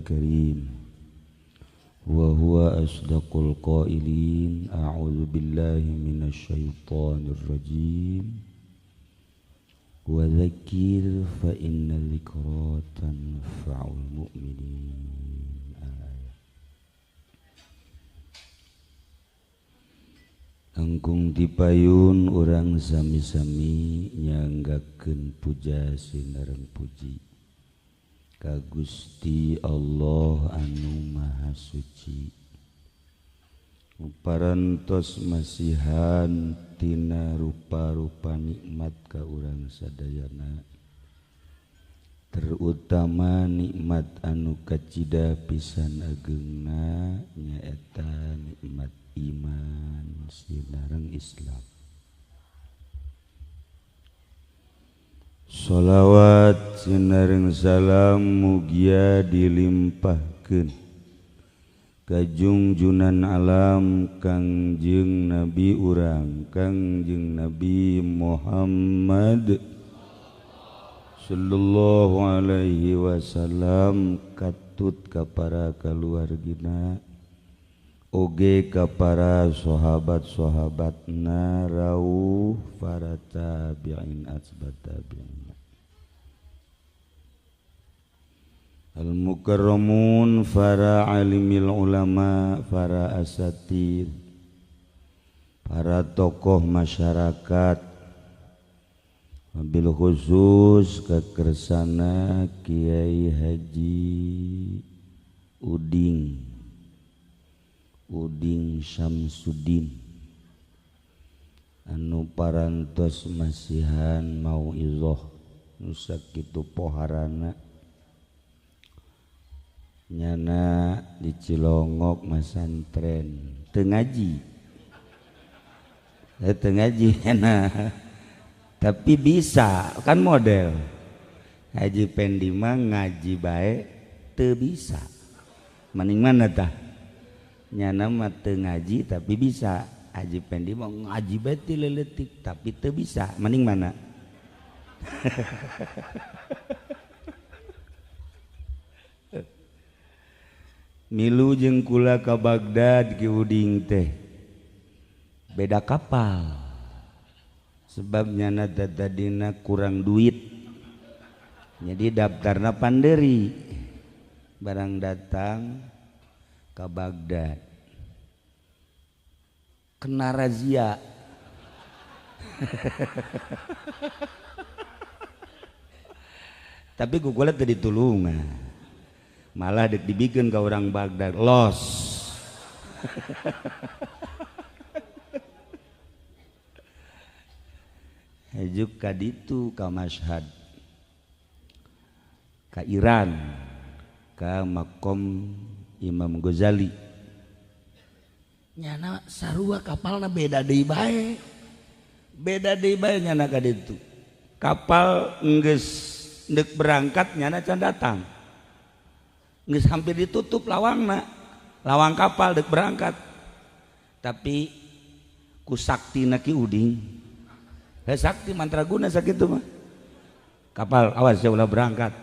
karim wa huwa asdaqul qailin a'udzu billahi minasy syaithanir rajim wa dzakir fa inna dzikra tanfa'ul mu'minin. Angkung dipayun urang sami-sami nyanggakeun puja sinareng puji ka Gusti Allah anu Maha Suci, parantos masihan tina rupa-rupa nikmat ka urang sadayana, terutama nikmat anu kacida pisan ageungna nyaeta nikmat iman sinareng Islam. Sholawat sinareng salam mugia dilimpahkeun ka junjunan alam Kangjeng Nabi urang Kangjeng Nabi Muhammad sallallahu alaihi wasallam, katut ka para kaluargina oge ka para sahabat-sahabatna rawuh para tabi'in asbat tabi'in al-mukarramun para alimil ulama para asatir para tokoh masyarakat, wabil khusus kekersana Kiai Haji Uding Syamsuddin anu parantos masihan mauizah nu sakitu poharana nyana di Cilongok masantren teu ngaji nyana tapi bisa kan model Haji Pendi mah ngaji bae teu bisa, mending mana tah nyana mah teu ngaji tapi bisa. Haji Pendi mah ngaji bae ti leuletik tapi teu bisa, mending mana? Milu jeung kula ka Bagdad ki Uding teh beda kapal, sebab nyana tadina kurang duit jadi daftarna panderi, barang datang ke Bagdad kena razia tapi kukulat tadi tulungan malah dek dibikin ke orang Bagdad los hajuk ka ditu ka Mashhad ka Iran ka makom Imam Ghazali, nyana sarua kapalna beda deui bae nyana ka ditu. Kapal geus deuk berangkat nyana can datang, geus hampir ditutup lawang kapal deuk berangkat, tapi ku saktina Ki Uding sakti mantraguna sakitu mah kapal awas ya ulah berangkat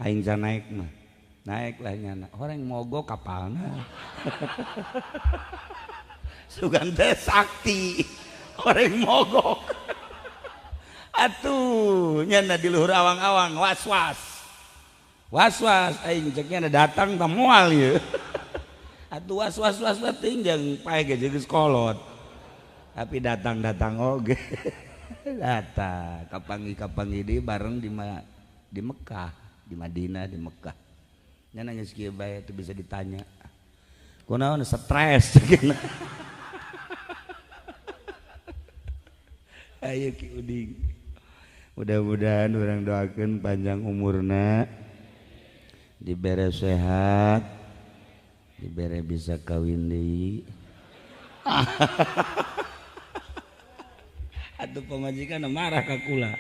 aing can naik mah naik lah nyana orang mogok kapalna sugan teh sakti orang mogok atuh nyana di luhur awang-awang was aing ceknya datang teh moal ieu atuh was ting jeung pae ge geus kolot tapi datang oge datang kapangi di bareng di Mekah di Madinah di Mekah nyana geus kieu bae teu bisa ditanya kunaon stres ayo Ki Uding mudah-mudahan urang doakeun panjang umurna dibere sehat dibere bisa kawin deui atuh pamajikan marah ka kula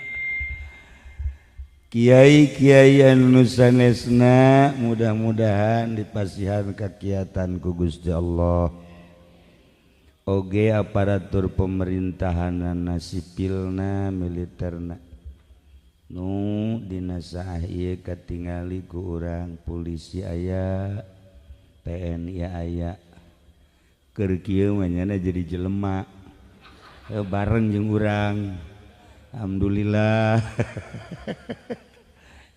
kiai anu sanesna mudah-mudahan dipasihan kakiatan ku Gusti Allah oge aparatur pemerintahanna sipilna militerna nu dina saah ieu katingali ku urang polisi aya TNI aya keur kieu mah nyana jadi jelema bareng jeung urang alhamdulillah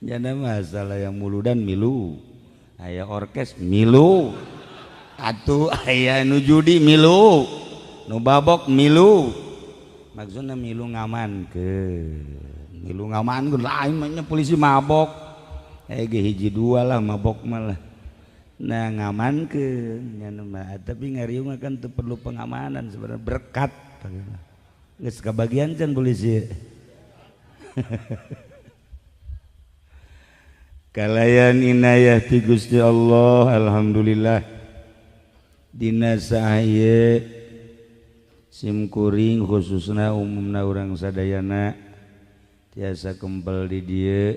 nyana masalah yang muludan milu aya orkes milu atuh aya nu judi milu nu babok milu maksudna milu ngamankeun milu ngamankeun lain mah polisi mabok ge hiji dua lah mabok mah lah nah ngamankeun nya mah tapi ngariung kan teu perlu pengamanan sebenarnya berkat geus kabagian can polisi kalayan inayah ti Gusti Allah alhamdulillah dina sahaye simkuring khususna umumna urang sadayana tiasa kempel di dieu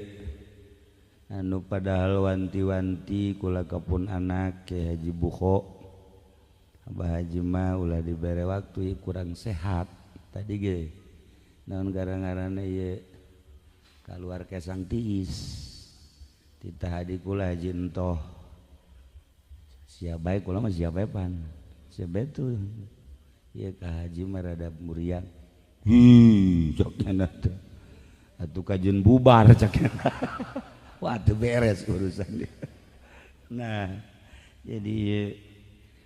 anu padahal wanti-wanti kula kapun anak ke Haji Bukho Abah Haji mah ulah dibere waktu kurang sehat tadi ge naon garang-garana ieu kaluar kesang tiis titah hadi kula Haji entoh siap baik kula mah siap epan siap betul ieu ka Haji mah rada muriang cokna teh atuh kajeun bubar cakna wah teu beres urusan dia nah jadi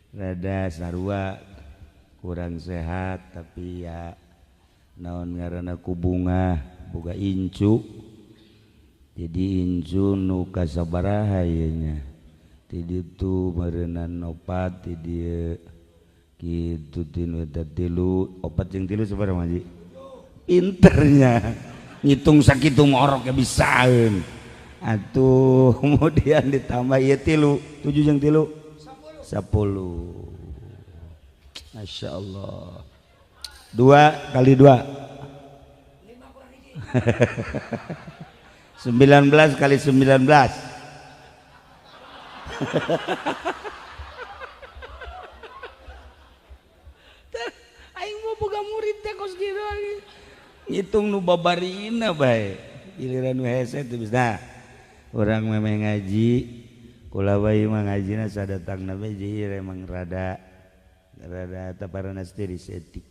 rada sarua kurang sehat tapi ya naon ngaranna ku bunga boga incu jadi incu nu kasabaraha ieu nya ti ditu meureunana opat ti dieu kitu tinu eta tilu opat jeung tilu sabaraha Maji pinternya ngitung sakitu ngorok ya bisaeun atuh kemudian ditambah ieu tilu 7 jeung tilu 10 Masya Allah 2 kali 2 19 kali 19 aing mau boga murid teh kos kieu ngitung nu babarina bae giliran nu hese teu bisa urang memeh ngaji kula bae mah ngajina sadatangna bae jadi emang rada taparana stiris etik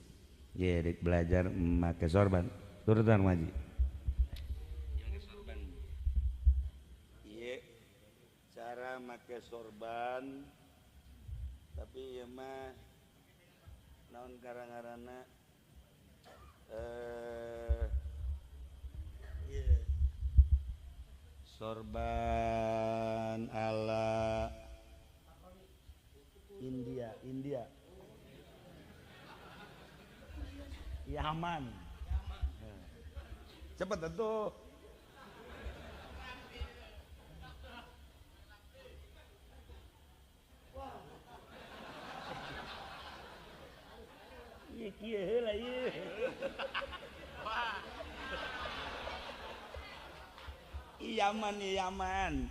ge rek belajar make sorban turutan ngaji ieu cara make sorban tapi ieu mah naon garang-garana sorban ala India Yaman cepet atuh ieu kieu heula ieu Yaman ya Yaman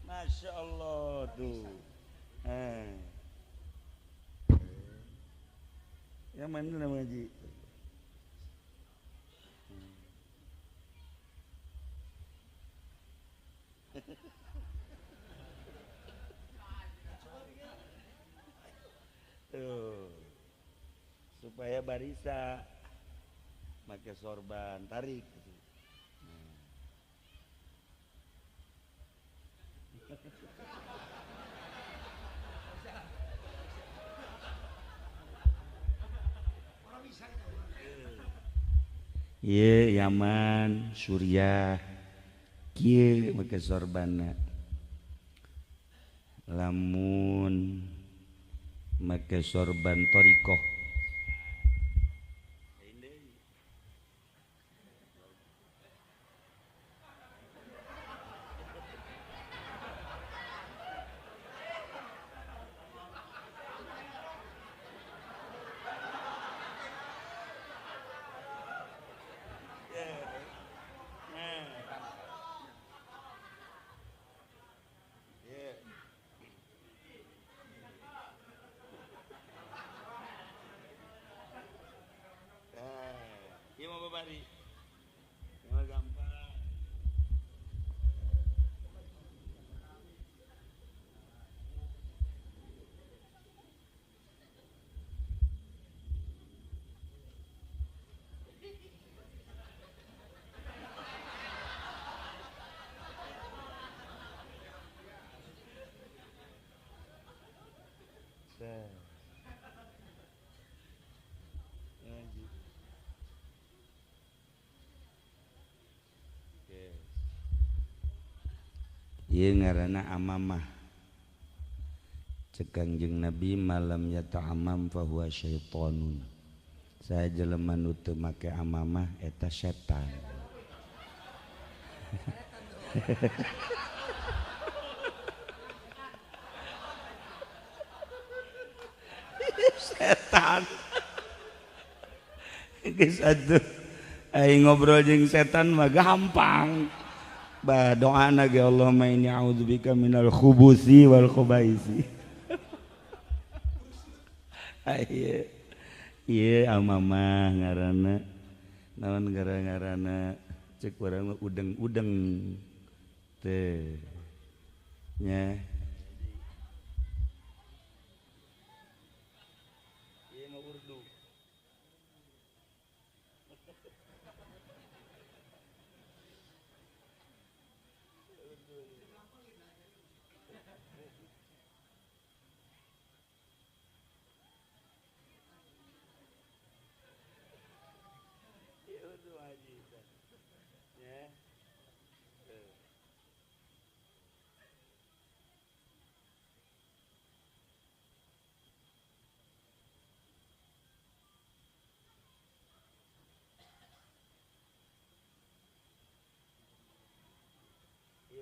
Masya Allah tuh Yaman itu nama Haji tuh supaya barisa pakai sorban tarik Ieu Yaman Suriah kieu make sorbanna lamun make sorban torikoh ngaranna amamah cek Kangjeng Nabi malam yata'amam fahuwa syaitonun saya jelema nu teu make amamah eta setan setan geus atuh aing ngobrol jeung setan mah gampang bah doana ge Allahumma inni a'udzubika minal khubuthi wal khubaisi ieu ieu amamah ngaranna naon ngaranna cek urang udeng-udeng teh nya ieu mah urdu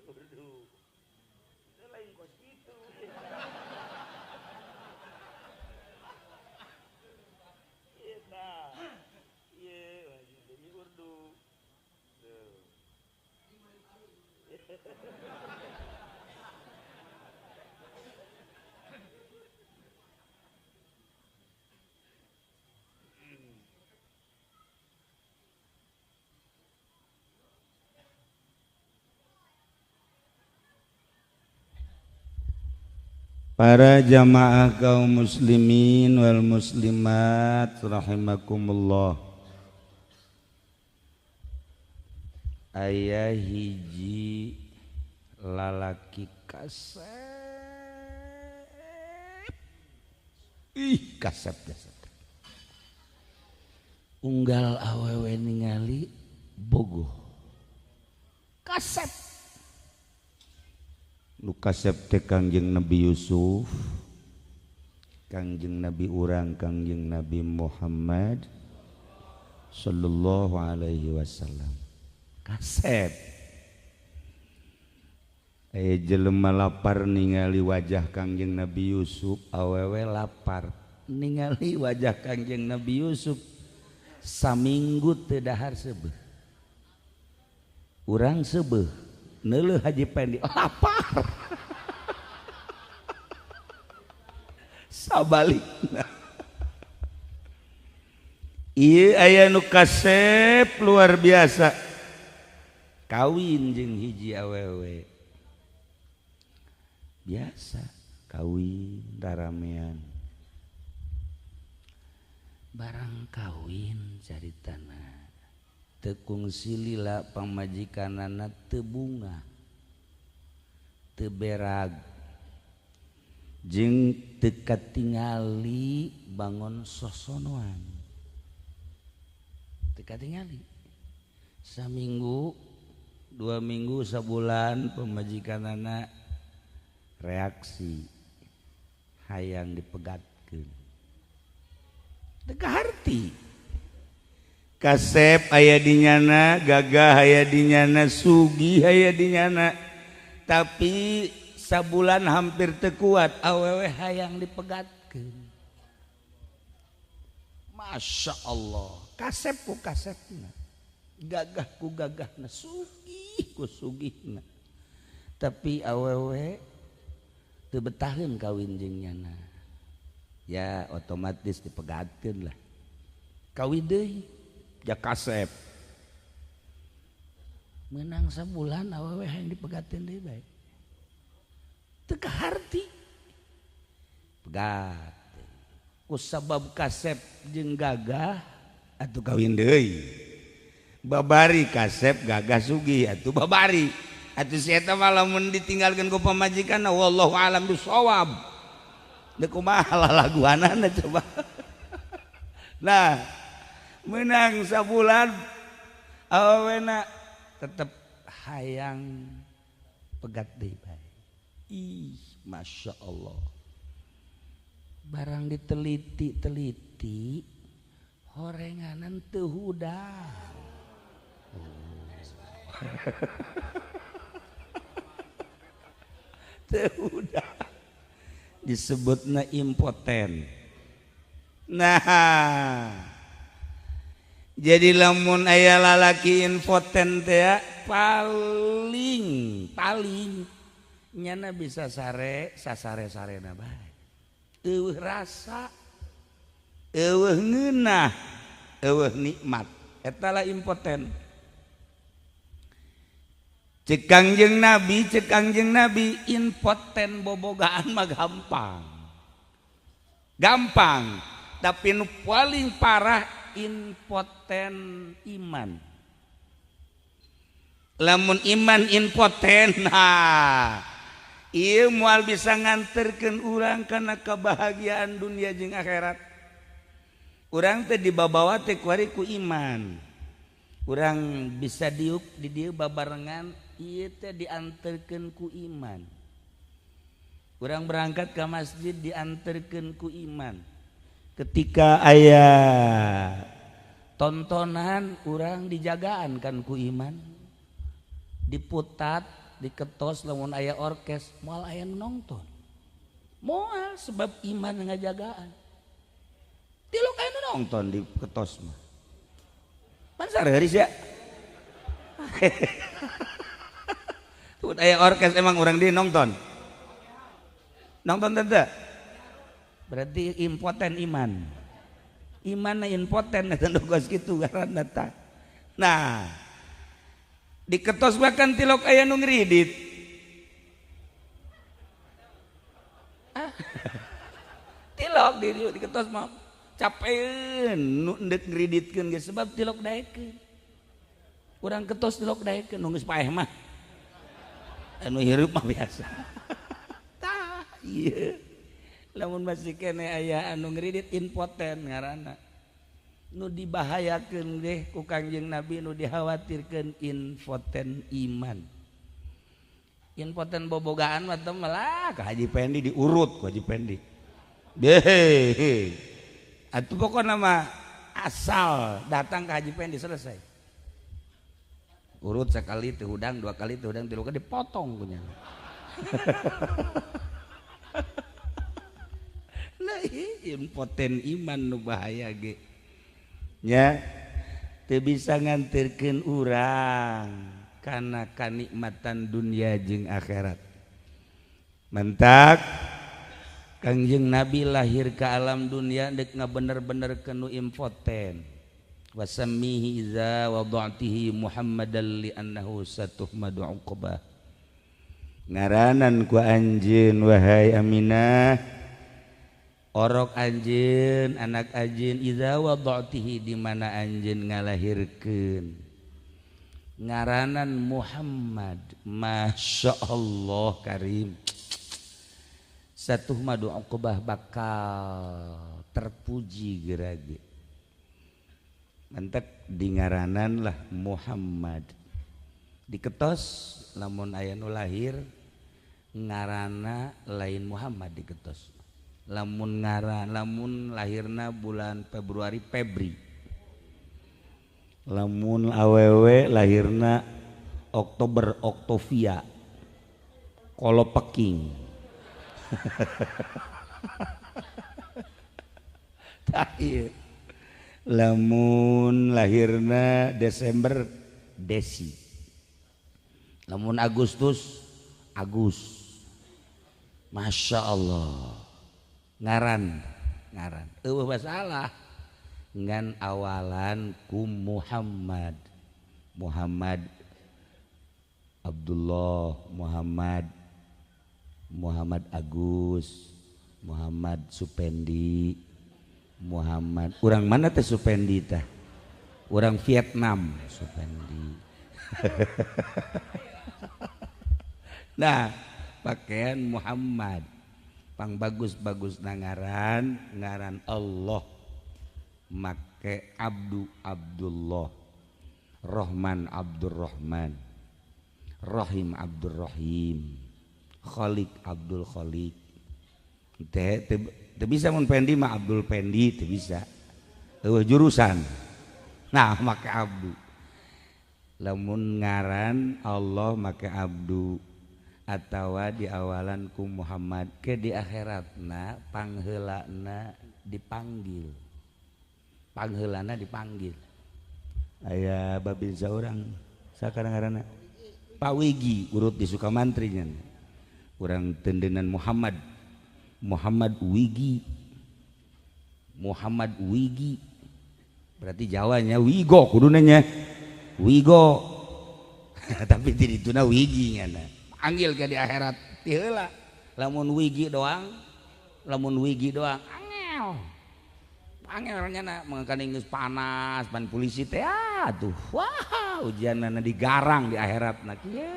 urdu itu lain kos gitu iya nah iya ini urdu tuh para jamaah kaum muslimin wal muslimat rahimakumullah aya hiji lalaki kasep kasep unggal awewe ningali bogoh kasep nu kasep teh Kangjeng Nabi Yusuf Kangjeng Nabi urang Kangjeng Nabi Muhammad sallallahu alaihi wasallam kasep aya jelema lapar ningali wajah Kangjeng Nabi Yusuf awewe lapar ningali wajah Kangjeng Nabi Yusuf saminggu teu dahar seubeuh urang seubeuh neuleuh Haji Pendi lapar sabalikna ieu aya nu kasep luar biasa kawin jeung hiji awewe biasa kawin daramean barang kawin caritana teu kungsi lila pamajikanana teu bunga teu berag jeung teu katingali bangun sosonoan teu katingali saminggu 2 minggu sabulan pamajikanana reaksi hayang dipegatkeun teu kaharti kasep aya dinyana gagah aya dinyana sugih aya dinyana tapi sabulan hampir teu kuat awewe hayang dipegatkeun Masya Allah kasep ku kasepna gagah ku gagahna sugih ku sugihna tapi awewe teu betaheun kawin jeung nyana ya otomatis dipegatkeun lah kawin deui ja kasep menang sabulan awewe hayang dipegatin deui bae teu kaharti pegat ku sabab kasep jeung gagah atuh kawin deui babari kasep gagah sugih atuh babari atuh si eta mah lamun ditinggalkeun ku pamajikanna wallahu alam bisawab deuk kumaha lalaguanana coba nah menang sabulan awena tetep hayang pegat deui bae Ih, Masya Allah. Barang diteliti-teliti, horenganan teu hudang. Teu hudang. Disebutna impoten. Nah, jadi lamun aya lalaki impoten teh paling nyana bisa sasare-sarena bae. Eueuh rasa, eueuh ngeunah, eueuh nikmat. Eta lah impoten. Cek Kangjeng Nabi impoten bobogaan mah gampang. Tapi nu paling parah impoten iman. Lamun iman impoten, ieu moal bisa nganterkeun urang kana kebahagiaan dunia jeung akhirat. Urang teh dibabawa teh kuari ku iman. Urang bisa diuk di dieu babarengan ieu teh dianterkeun ku iman. Urang berangkat ke masjid dianterkeun ku iman. Ketika aya tontonan urang dijagaan kan ku iman. Diputat, diketos lamun aya orkes, moal aya nonton. Moal sebab iman ngajagaan. Tiluk aya nonton di ketos mah. Man sareuris ya. Tuh aya orkes emang urang di nonton. Nonton teh. Berarti impoten iman. Imanna impoten eta geus kitu ngaranna tah. Nah, diketos bahkan tilok aya nu ngridit. Tilok diketos mah capeun nu endek ngriditkeun ge sebab tilok daekeun. Urang ketos tilok daekeun nu geus paeh mah. Anu hirup mah biasa. Tah, ieu. Lamun masih kene aya anu ngridit impoten ngaranna. Nu dibahayakeun deh ku Kangjeng Nabi, nu dikhawatirkeun impoten iman. Impoten bobogaan mah teh malah ka Haji Pendi diurut ku Haji Pendi. Deh. Atuh pokona mah asal datang ke Haji Pendi selesai. Urut sekali teu hudang, dua kali teu hudang, tilu kali dipotong ku nya. Nah, impoten iman nu bahaya ge. Nya teu bisa nganterkeun urang kana kanikmatan dunia jeung akhirat. Mentak Kangjeng Nabi lahir ke alam dunia dek ngabener-benerkeun nu impoten. Wasammihi iza wada'tihi Muhammadan li annahu satuhmadu uqbah. Ngaranan ku anjeun wahai Aminah, orok anjeun anak anjeun iza wada'tihi di mana anjeun ngalahirkeun. Ngaranan Muhammad, Masya Allah karim. Satuhmadu uqbah bakal terpuji gerage. Mantek di ngaranan lah Muhammad. Diketos lamun aya nu lahir ngaranna lain Muhammad diketos. Lamun lahirna bulan Februari Febri. Lamun awewe lahirna Oktober Oktovia. Kolo Peking. Tahir. Lamun lahirna Desember Desi. Lamun Agustus Agus. Masya Allah. Ngaran masalah ngan awalan ku Muhammad Abdullah Muhammad Agus Muhammad Supendi Muhammad urang mana teh Supendi teh urang Vietnam Supendi. Nah pakaian Muhammad pang bagus ngaran Allah make Abdullah Rahman Abdurrahman Rahim Abdurrahim Kholik Abdul Kholik teh bisa mun Pendi mah Abdul Pendi teu bisa jurusan nah make Abdu lamun ngaran Allah make Abdu atawa di awalan ku Muhammad ke di akhiratna pangheulana dipanggil pangheulana dipanggil aya babinsa urang sakarang ngaranna Pak Wigi urut di Sukamantri nya urang tendenan Muhammad Wigi berarti Jawanya Wigo kudunanya Wigo tapi di dituna Wigi ngana panggil ke di akhirat ti heula lamun Wigi doang angel nya mangkana geus panas pan polisi teh atuh wah ujianna digarang di akhirat na kieu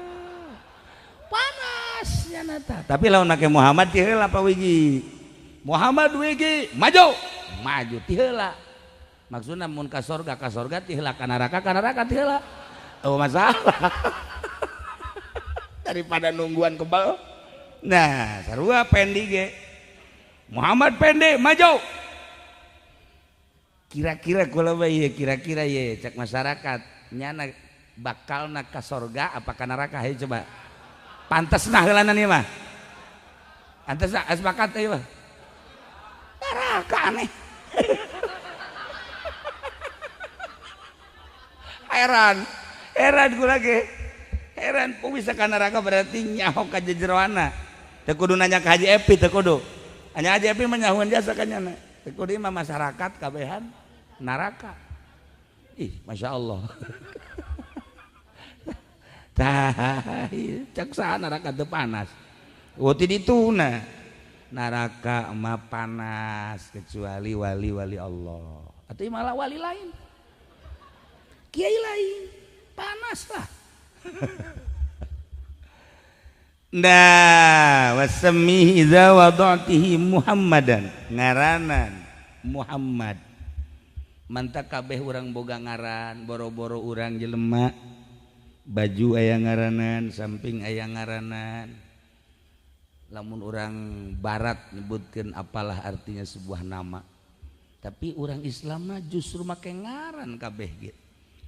panasnya nata tapi lawan nake Muhammad ti heula Pak Wigi Muhammad Wigi maju ti heula maksudna mun ka sorga ti heula ka neraka ti heula oh masalah daripada nungguan kebal nah sarua Pendi ge Muhammad Pendi maju kira-kira kula bae kira-kira ye cek masyarakat nyana bakalna ka sorga apa ka neraka hayu coba pantasna heulanan ieu mah pantasna sepakat ieu mah neraka aneh heran kula ge heran kok bisa ka neraka berarti nyaho ka jejeroana teu kudu nanya ka Haji Epi teu kudu hanya Haji Epi mah nyahoan jasa ka nyana teu kudu mah masyarakat kabehan neraka ih Masya Allah tah cek saha neraka teu panas ti dituna neraka mah panas kecuali wali-wali Allah atuh malah wali lain kiai lain panas lah nah wasmi idza wada'tihi Muhammadan ngaranan Muhammad manta kabeh urang boga ngaran boro-boro urang jelema baju aya ngaranan samping aya ngaranan lamun urang barat nyebutkeun apalah artinya sebuah nama tapi urang Islam mah justru make ngaran kabeh gitu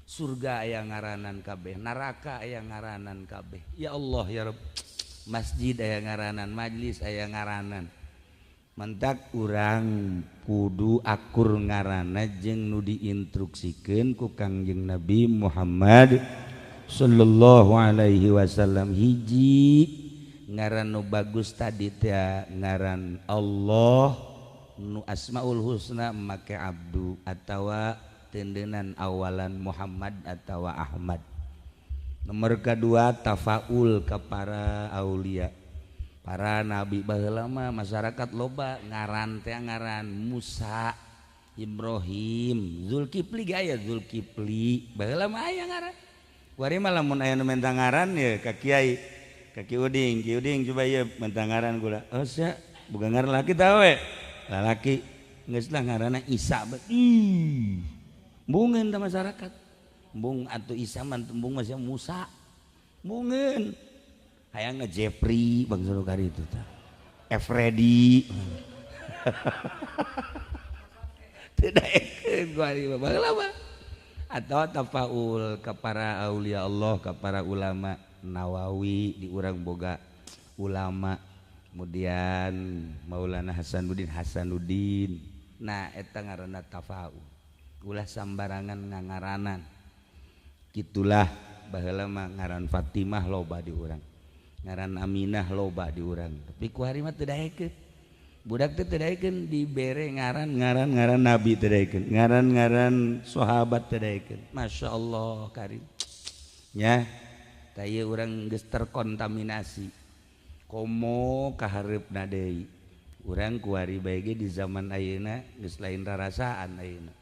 surga aya ngaranan kabeh neraka aya ngaranan kabeh ya Allah ya Rabb masjid aya ngaranan majlis aya ngaranan mentak urang kudu akur ngaranna jeung nu diinstruksikeun ku Kangjeng Nabi Muhammad sallallahu alaihi wasallam hiji ngaran nu bagus tadi teh ngaran Allah nu asmaul husna make Abdu atawa tendenan awalan Muhammad atawa Ahmad nomor kedua tafaul ka para aulia para nabi baheula mah masyarakat loba ngaran teh ngaran Musa Ibrahim Zulkifli gaya Zulkifli baheula mah aya ngaran kuari mah lamun aya nu menta ngaran ya ka kiai ka Ki Uding coba ieu menta ngaran kula oh sia boga ngaran laki tah we lalaki geus lah ngaranna Isa bungeun tah masyarakat bung atuh Isa mah bung masih Musa bungeun hayangna Jeffrey bangsa nu kari itu tah Freddy teu daekeun ku ari mah baheula mah atawa tafaul ka para aulia Allah ka para ulama Nawawi di urang boga ulama kemudian Maulana Hasanuddin nah eta ngaranna tafaul ulah sambarangan ngangaranan gitulah baheula mah ngaran Fatimah loba di urang ngaran Aminah loba di urang tapi ku hari mah teu daekeun budak teh teu daekeun dibere ngaran nabi teu daekeun ngaran sahabat teu daekeun masyaallah karim nya tah ieu urang geus terkontaminasi komo ka hareupna deui urang ku hari bae ge di zaman ayeuna geus lain rarasaan ayeuna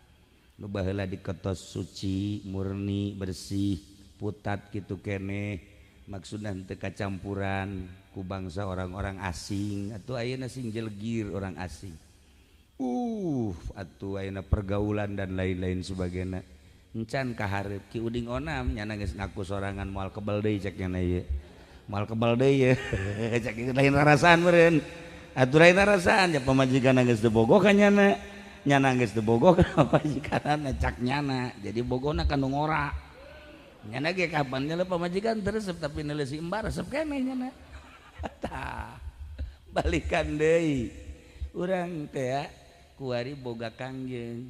nu baheula diketos suci murni bersih putat kitu keneh maksudna teu kacampuran ku bangsa orang-orang asing atuh ayeuna sing jelgir orang asing atuh ayeuna pergaulan dan lain-lain sebagainya encan ka hareup Ki Uding Onam nyana geus ngaku sorangan moal kebal deui cek nyana ieu mal kebal deui cek lain rasaan meureun atuh lain rasaan ya pamajikan geus teu bogoh ka nyana nyana geus teu bogoh ka pamajikanna cak nyana jadi bogona ka nu ngora nyana ge kapan nya pamajikan teu resep tapi neuleuh si embar resep keneh nyana tah balikan deui urang teh ya kuari boga kangjeng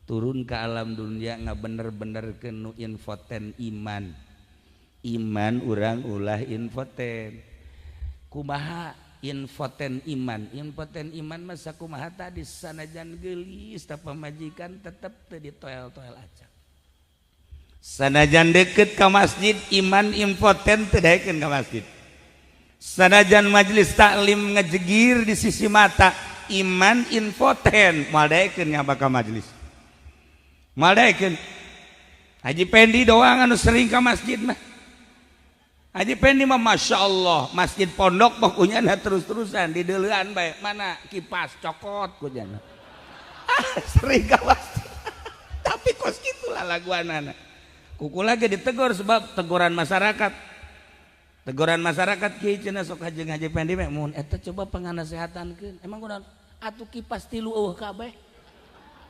turun ke alam dunia nggak bener-bener kenu infoten iman urang ulah infoten kumaha infoten iman masa kumaha tadi sanajan gelis tapi pamajikan tetep teu ditoel-toel acak sanajan deket ke masjid iman infoten teu daekeun ka masjid sanajan majelis taklim ngejegir di sisi mata iman infoten moal daekeun nyaba ka majelis moal daekeun Haji Pendi doang anu sering ke masjid mah Haji Pendi mah Masya Allah masjid pondok pokoknya terus-terusan di deulean bae mana kipas cokot kujana sering ka masjid tapi kos gitulah laguanana kuku lagi ditegur sebab teguran masyarakat kieu cenah sok hajeng Haji Pendi mah mun eta coba panganasehatankeun emang kunaon atuh kipas 3 eueuh kabeh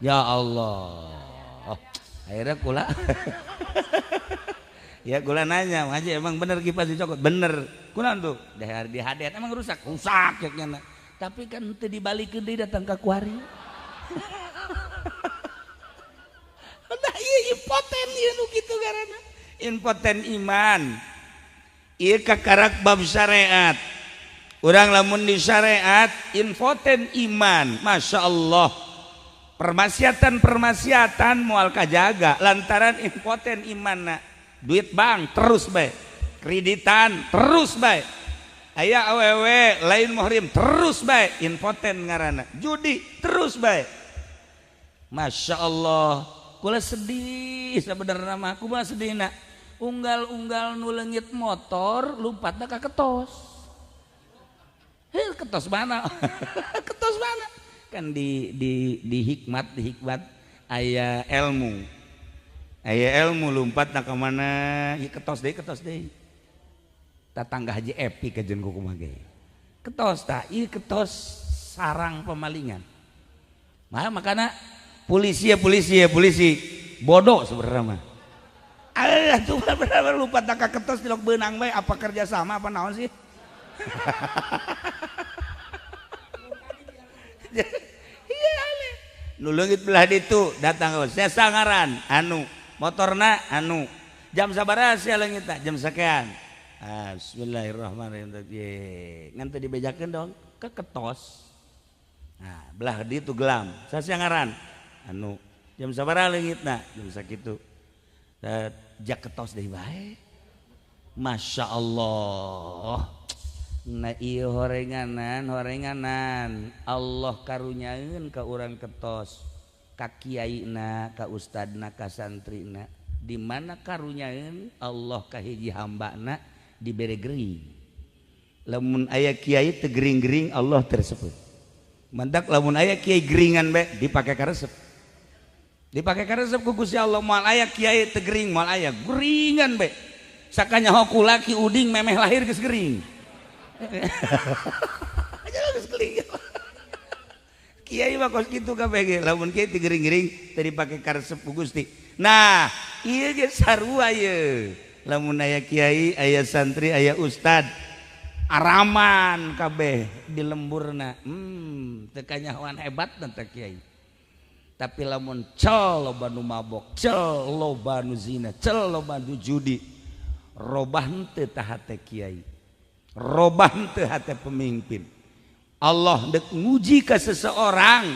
ya Allah akhirnya kula ya kula nanya Haji emang bener kipas dicokot bener kunaon tuh di hadet emang rusak ya nyana tapi kan teu dibalikeun deui datang ka kuari nah ieu impoten ieu nu kitu ngaranna impoten iman ieu kakarak bab syariat urang lamun di syariat impoten iman Masya Allah permaksiatan moal kajaga lantaran impoten imanna duit bank terus bae kreditan terus bae aya awewe lain muhrim terus bae impoten ngaranna judi terus bae Masya Allah kula sedih sabenerna mah kumaha sedihna unggal-unggal nu leungit motor lumpatna ka ketos ketos mana ketos mana kan di hikmat aya ilmu lompat nak kemana ya ketos deh tatangga Haji Epi kajen kumaha ge ketos tah ieu ketos sarang pemalingan makana polisi bodoh sebenarnya mah alah tuh bener lupa tak ketos tilok beunang bae apa kerja sama apa naon sih iya ale nu leungit belah ditu datang saya sangaran anu motorna anu jam sabaraha sia leungitna jam sakean bismillahirrahmanirrahim ngan teu dibejakeun dong ke ketos nah belah ditu gelam saya sangaran anu jam sabaraha leungitna jam sakitu jak ketos deui bae Masya Allah nah ieu horenganan Allah karunyaeun ka urang ketos ka kiaina ka ustadna ka santrina di mana karunyaeun Allah ka hiji hambana dibere gering lamun aya kiai teu gering-gering Allah tersebut mantak lamun aya kiai geringan bae dipake ka resep ku Gusti Allah moal aya kiai teu gering moal aya geringan bae sakanya hoku laki uding memeh lahir geus gering aja geus gering kiai mah kos kitu kabeh ge lamun kiai teu gering-gering teu dipake ka resep ku Gusti nah ieu ge sarua ieu lamun aya kiai aya santri aya ustad araman kabeh di lemburna teu kanyahoan hebat teh kiai tapi lamun cel loba nu mabok cel loba nu zina cel loba nu judi robah henteu tah hate kiai robah henteu hate pemimpin Allah dek nguji ka seseorang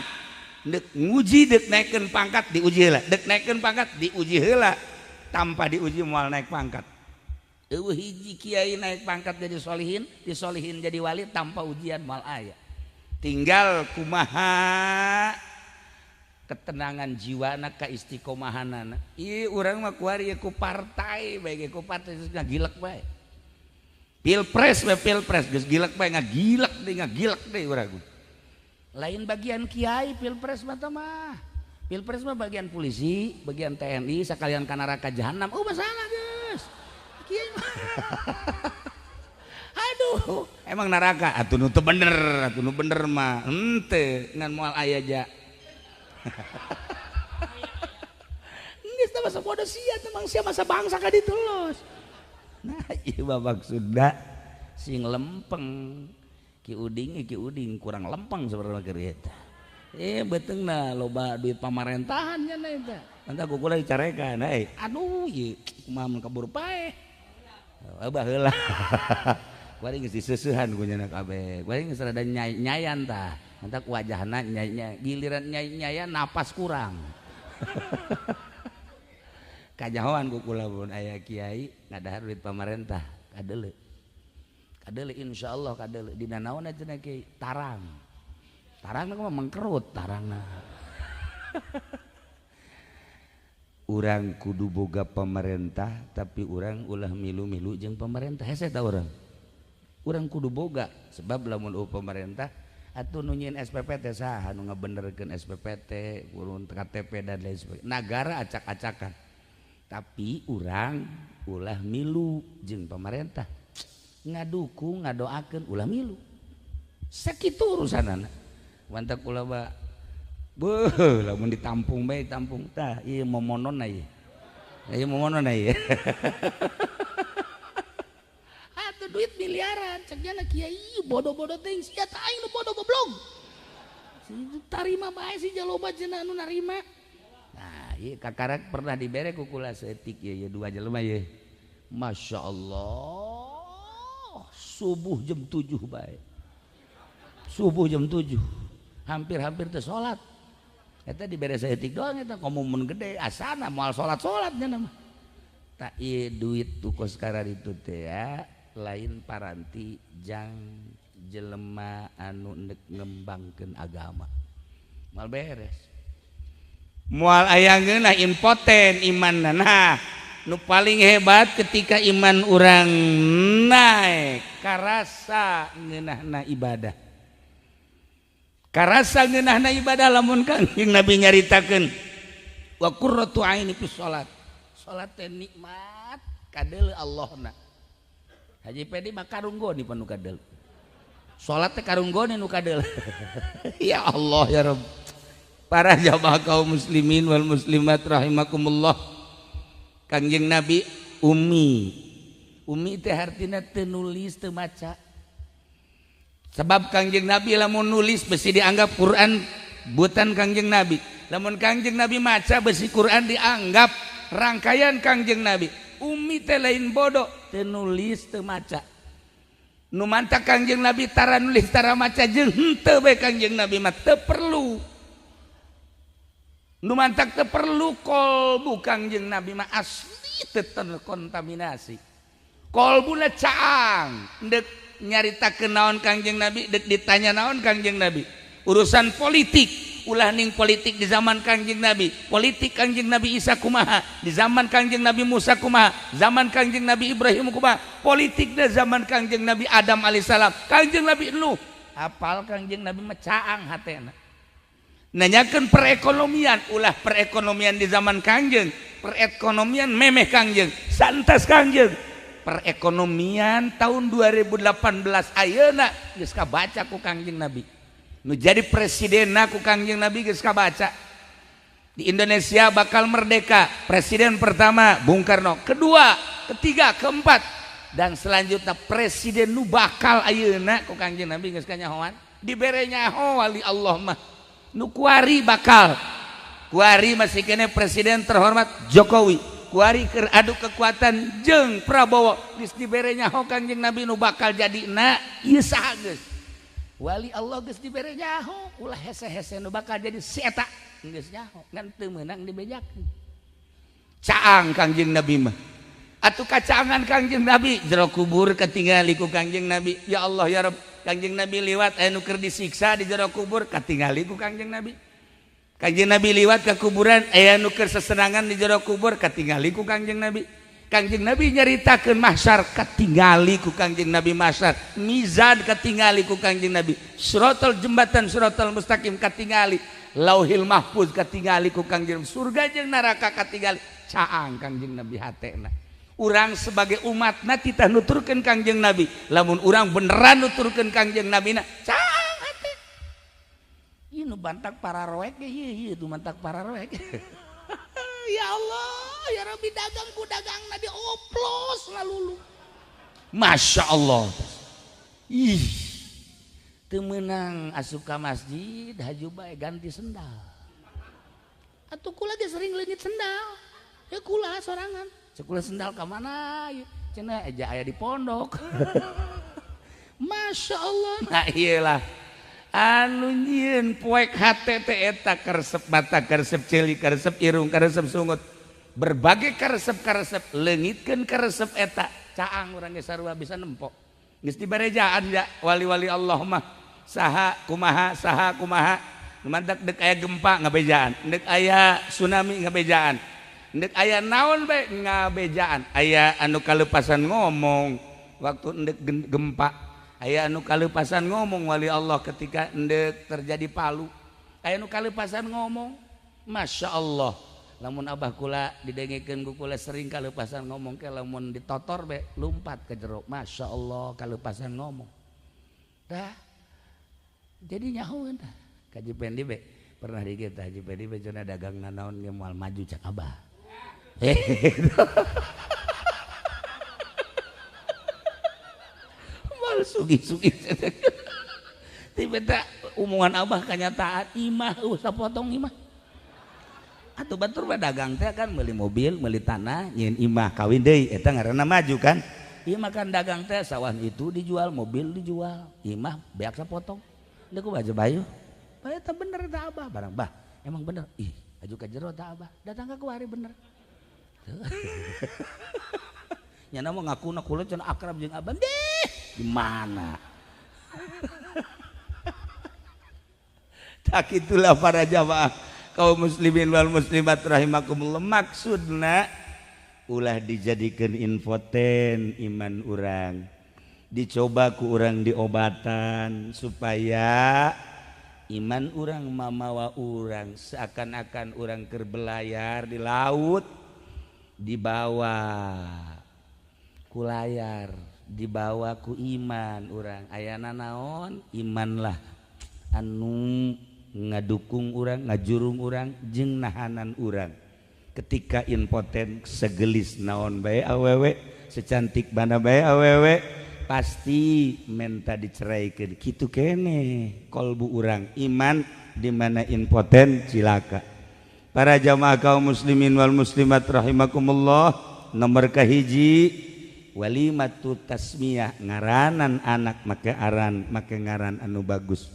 dek nguji dek naikkeun pangkat diuji heula dek naikkeun pangkat diuji heula tanpa diuji moal naik pangkat eueuh hiji kiai naik pangkat jadi solihin disolihin jadi wali tanpa ujian moal aya tinggal kumaha ketenangan jiwana ka istiqomahanana ieu urang mah kuari ku partai bae ku partai geus ngagilek bae pilpres geus gilek bae ngagilek deui urang lain bagian kiai pilpres mah pilpres mah bagian polisi bagian TNI sakalian ka neraka jahanam masalah geus kiai mah aduh emang neraka atuh nu teu bener mah henteu ngan moal aya aja geus teh masa bodoh sia teh mangsia masa bangsa ka ditu los. Nah ieu maksudna sing lempeng ki uding kurang lempeng sabarana keur eta. Beteungna loba duit pamarentahan nya eta. Anta kukula dicarekan, aduh ieu kumaha mun kabur paeh. Abah heula. Kuari geus diseusehan ku nya kabeh. Kuari geus rada nyayan tah. Anta ku wajahna nyai giliran nyai napas kurang. Kajahoan kukula mun aya kiai ngadahar duit pamarentah kadeuleu. Kadeuleu insyaallah kadeuleu. Dina naon cenah kiai? Tarang. Tarangna mah mengkerut tarangna. Urang kudu boga pemerintah tapi urang ulah milu-milu jeung pemerintah hese ta urang. Urang kudu boga sebab lamun pemerintah atuh nu nyieun SPP teh saha nu ngabenerkeun SPPT, urun KTP dan lain sebagainya. Nagara acak-acakan. Tapi urang ulah milu jeung pemerintah. Ngadukung, ngadoakeun ulah milu. Sakitu urusanana. Mantap kula ba beuh lamun ditampung bae tampung tah ieu momononna ieu. Ieu momononna ieu. Atuh duit miliaran cek jana kiai bodoh-bodoh teh sia teh aing nu bodoh goblok. Tarima bae si jaloba cenah anu narima. Nah, ieu kakarak pernah dibere ku kula saeutik ieu 2 jelema ieu. Masyaallah. Subuh jam 7 bae. Subuh jam 7. Hampir-hampir teh salat. Eta dibere saeutik doang eta komumun gede asana moal salat-salat nya mah. Ta ieu duit tukos karar itu teh ya lain paranti jang jelema anu endek ngembangkeun agama. Moal beres. Moal aya ngeunah impoten imanna. Nah, nu paling hebat ketika iman urang naik karasa ngeunahna ibadah. Karasa ngeunahna ibadah lamun Kangjeng Nabi nyaritakeun wa qurratu aini fi salat. Salat teh nikmat kadeuleu Allahna. Haji Pedi mah karunggoni panu kadeuleu. Salat teh karunggoni nu kadeuleu. Ya Allah ya Rabb. Para jamaah kaum muslimin wal muslimat rahimakumullah. Kangjeng Nabi ummi. Ummi teh artina teu nulis teu maca. Sebab Kangjeng Nabi lamun nulis besi dianggap Quran buatan Kangjeng Nabi. Lamun Kangjeng Nabi maca besi Quran dianggap rangkaian Kangjeng Nabi. Ummi teh lain bodoh, teu nulis teu maca. Nu mantak Kangjeng Nabi tara nulis tara maca jeung henteu bae Kangjeng Nabi mah teu perlu. Nu mantak teu perlu kolbu Kangjeng Nabi mah asli teu terkontaminasi. Kolbuna caang, deuk nyaritakeun naon Kangjeng Nabi, deuk ditanya naon Kangjeng Nabi. Urusan politik, ulah ning politik di zaman Kangjeng Nabi. Politik Kangjeng Nabi Isa kumaha, di zaman Kangjeng Nabi Musa kumaha, zaman Kangjeng Nabi Ibrahim kumaha, politik di zaman Kangjeng Nabi Adam alaihissalam, Kangjeng Nabi Nuh. Hafal Kangjeng Nabi mah caang hatena. Nanyakeun perekonomian, ulah perekonomian di zaman Kangjeng, perekonomian memeh Kangjeng, santas Kangjeng. Perekonomian tahun 2018 ayeuna geus kabaca ku Kangjeng Nabi. Nu jadi presidenna ku Kangjeng Nabi geus kabaca. Di Indonesia bakal merdeka. Presiden pertama Bung Karno, kedua, ketiga, keempat dan selanjutnya presiden nu bakal ayeuna ku Kangjeng Nabi geus kanyahoan. Dibere nyaho wali Allah mah. Nu kuari bakal. Kuari masih kene presiden terhormat Jokowi. Kuari keur adu kekuatan jeung Prabowo geus dibere nyaho Kangjeng Nabi nu bakal jadina ieu saha geus. Wali Allah geus dibere nyaho ulah hese-hese nu bakal jadi si eta geus nyaho ngan teu meunang dibejakeun. Caang Kangjeng Nabi mah. Atuh kacaangan Kangjeng Nabi jero kubur katingali ku Kangjeng Nabi. Ya Allah ya Rabb, Kangjeng Nabi liwat anu keur disiksa di jero kubur katingali ku Kangjeng Nabi. Kangjeng Nabi liwat ke kuburan aya nu keur sesenangan di jero kubur katingali ku Kangjeng Nabi. Kangjeng Nabi nyaritakeun mahsyar katingali ku Kangjeng Nabi mahsyar. Mizan katingali ku Kangjeng Nabi. Siratal jembatan siratal mustaqim katingali. Lauhil mahfuz katingali ku Kangjeng. Surga jeung neraka katingali. Caang Kangjeng Nabi hatena. Urang sebagai umat na titah nuturkeun Kangjeng Nabi, lamun urang beneran nuturkeun Kangjeng Nabi na cang hate ieu nu bantak para roek ge ieu tu bantak para roek. Ya Allah ya Rabbi, dagang ku dagangna dioplos ngalulu. Masya Allah. Ih, teu meunang asup ka masjid haju bae ganti sendal. Atuh kula ge sering leungit sendal. Ya kula sorangan. Sekula sendal ka mana? Cenah eja aya di pondok. Masya Allah. Nah iyalah anu nyieun poek hate teh eta karesep mata, karesep ceuli, karesep irung, karesep sungut. Berbagai karesep-karesep leungitkeun karesep eta caang urang ge sarua bisa nempo. Geus dibarejaan ya wali-wali Allah mah saha kumaha mantak dek aya gempa ngabejaan, dek aya tsunami ngabejaan, dek aya naon bae ngabejaan, aya anu kaleupasan ngomong waktu endek gempa, aya anu kaleupasan ngomong wali Allah ketika endek terjadi Palu, aya anu kaleupasan ngomong. Masya Allah, lamun abah kula didengekeun ku kula sering kaleupasan ngomong ke lamun ditotor be lumpat ke jero. Masya Allah kaleupasan ngomong. Dah jadi nyahoeun tah. Kaji Pendi be pernah dikit Haji Pendi be cenah dagang nanaon ge moal maju cak abah. Mal sugi-sugi. Tiba-tiba omongan abah kanyataan imah sapotong imah. Atuh batur mah dagang teh kan meuli mobil, meuli tanah, nyieun imah kawin deui eta ngaranna maju kan. Ieu mah kan dagang teh sawan itu dijual, mobil dijual, imah beak sapotong. Deuk ku baju bayu. Bae teh bener teh abah barang bah. Emang bener. Ih, aju ka jero teh abah. Datang ka kuari bener. Nya na mah ngakuna kula cenah akrab jeung abah. Deh, di mana? Tak itulah para jamaah kaum muslimin wal muslimat rahimakumullah, maksudna ulah dijadikeun infoten iman urang, dicoba ku urang diobatan supaya iman urang mamawa urang seakan-akan urang keur belayar di laut, dibawa ku layar, dibawa ku iman urang. Ayana naon? Iman lah anu ngadukung urang, ngajurung urang jeung nahanan urang ketika impoten segelis naon bae awewe, secantik mana bae awewe, pasti menta diceraikeun. Kitu kene kolbu urang, iman di mana impoten cilaka. Para jamaah kaum muslimin wal muslimat rahimakumullah, nomor kahiji walimatu tasmiyah, ngaranan anak make aran, make ngaran anu bagus.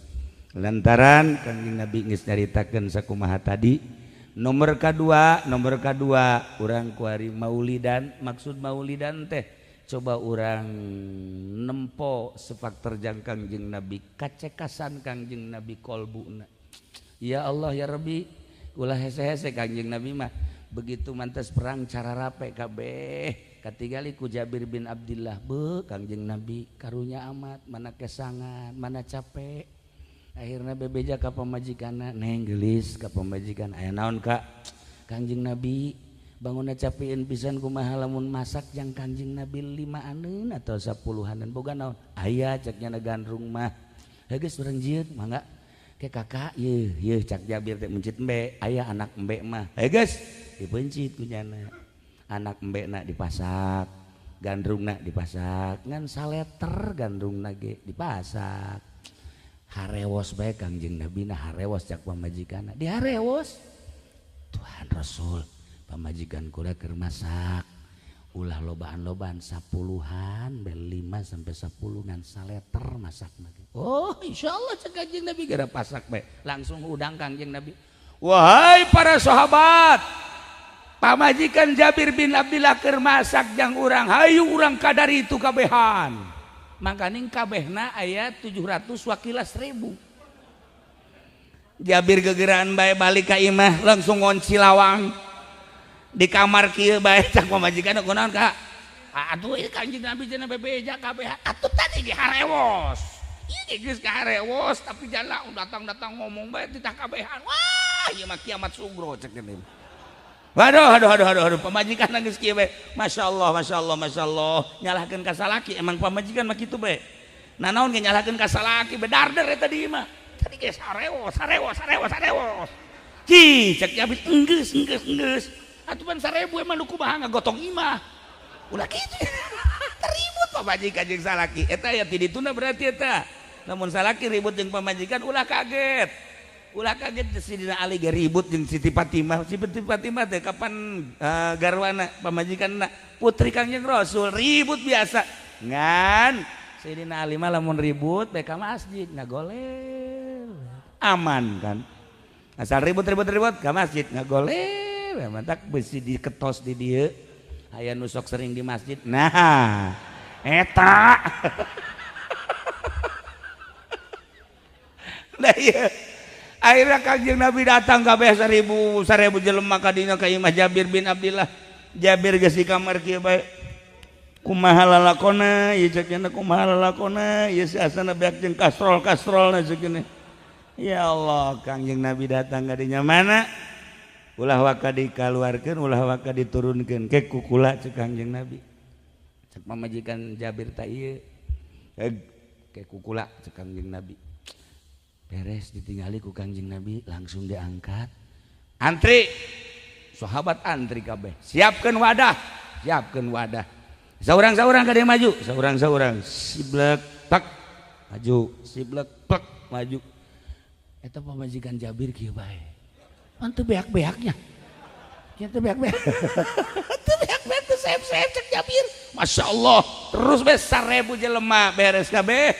Lantaran Kangjeng Nabi geus nyaritakeun sakumaha tadi. Nomor kedua urang kuari maulidan. Maksud maulidan teh coba urang nempo sepak terjang Kangjeng Nabi, kacekasan Kangjeng Nabi kolbuna. Ya Allah ya Rabbi, ulah hese-hese Kangjeng Nabi mah begitu mantas perang cara rape kabeh katingali ku Jabir bin Abdillah. Be Kangjeng Nabi karunya amat, mana kesangan, mana capek. Akhirnya bebeja ka pamajikanna, neng gelis ka pamajikan, aya naon Kak? Kangjeng Nabi bangunna capieun pisan kumaha lamun masak jang Kangjeng Nabi 5-aneun atau 10-aneun boga naon? Aya cek nya gandrung mah. Geus urang jieun mangga ke kakak yeuh cak Jabir teh mencit embe, aya anak embe mah. Geus dipencit ku nyana. Anak embe na dipasak, gandrungna dipasak, ngan saleter gandrungna ge dipasak. Harewos bae Kangjeng Nabi na harewos cak pamajikanna, di harewos Tuhan Rasul pamajikan kula keur masak ulah lobaan-lobaan 10-an bel 5 sampai 10 ngan saleter masakna. Oh insyaallah cak Kangjeng Nabi gara pasak bae langsung udang Kangjeng Nabi. Wahai para sahabat, pamajikan Jabir bin Abdillah keur masak jang urang, hayu urang kadari itu kabehan. Makaning kabehna aya 700 wakilas 1000. Jabir gegeran bae balik ka imah langsung ngonci lawang di kamar kieu bae cak pamajikan kunaon Kak? Atuh ieu Kangjeng Nabi cenah bebeja kabeh. Atuh tadi ge harewos. Ieu geus ka harewos tapi jana datang-datang ngomong bae titah kabehan. Wah, ieu mah kiamat sugro cek geuning. Waduh, pamajikan geus kieu we. Masya Allah, nyalahkeun ka salaki emang pamajikan mah kitu be. Nah naon ge nyalahkeun ka salaki bedarder eta di imah. Tadi ge sarewos. Cek Jabir enggeus. Atuh pan 1000 emang nu kumaha ngagotong imah. Ulah kitu. Ribut pamajikan jeung salaki. Eta aya ti dituna berarti eta. Lamun salaki ribut jeung pamajikan ulah kaget Sidina Ali ge ribut jeung Siti Fatimah. Siti Fatimah teh kapan garwana pamajikanna putri Kangjeng Rasul ribut biasa. Ngan Sidina Ali mah lamun ribut bae ka masjid ngagolel. Aman kan. Asal ribut ka masjid ngagolel. Mantak besi diketos di dieu. Aya nu sok sering di masjid. Nah, eta. Nah iya. Akhirnya Kangjeng Nabi datang kabeh 1000 jelema ka dina ka imah Jabir bin Abdillah. Jabir geus di kamar kieu bae. Kumaha lalakona, ieu cekna kumaha lalakona, ieu asana beak jeung kastrol-kastrolna cekna. Ya Allah, Kangjeng Nabi datang ka dinya mana? Ulah waka dikaluarkeun, ulah waka diturunkeun ke kukula cek Kangjeng Nabi. Cek pamajikan Jabir ta ieu. Ke kukula cek Kangjeng Nabi. Beres ditinggali ku Kangjeng Nabi langsung diangkat. Antri. Sahabat antri kabeh. Siapkeun wadah. Saurang-saurang ka dia maju, saurang-saurang. Siblek tak maju, siblek plek maju. Eta pamajikan Jabir kieu bae. Antu beak-beaknya. Kitu beak-beak. Teu beak-beak teu sep-sep cek Jabir. Masya Allah. Terus be 1000 jelema beres kabeh.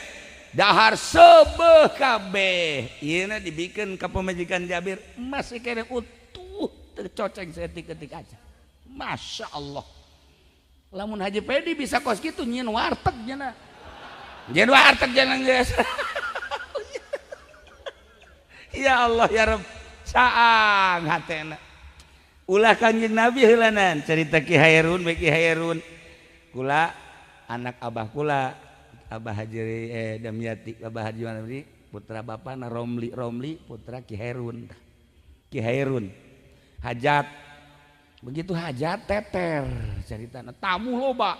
Dahar sebeh kabeh. Ieu dibikeun ka pamajikan Jabir masih kene utuh teu coceng setik-etik aja. Masya Allah. Lamun Haji Pedi bisa kos kitu nyieun warteg cenah. Nyieun warteg cenah geus. Ya Allah ya Rabb. Saang hatena. Ulah Kangjeng Nabi heulanan cerita Ki Hairun beki Hairun. Kula anak abah kula Abah Haji Damyati, Abah Haji Damyati, putra bapana Romli putra Ki Hairun. Hajat. Begitu hajat teter ceritana. Tamu loba.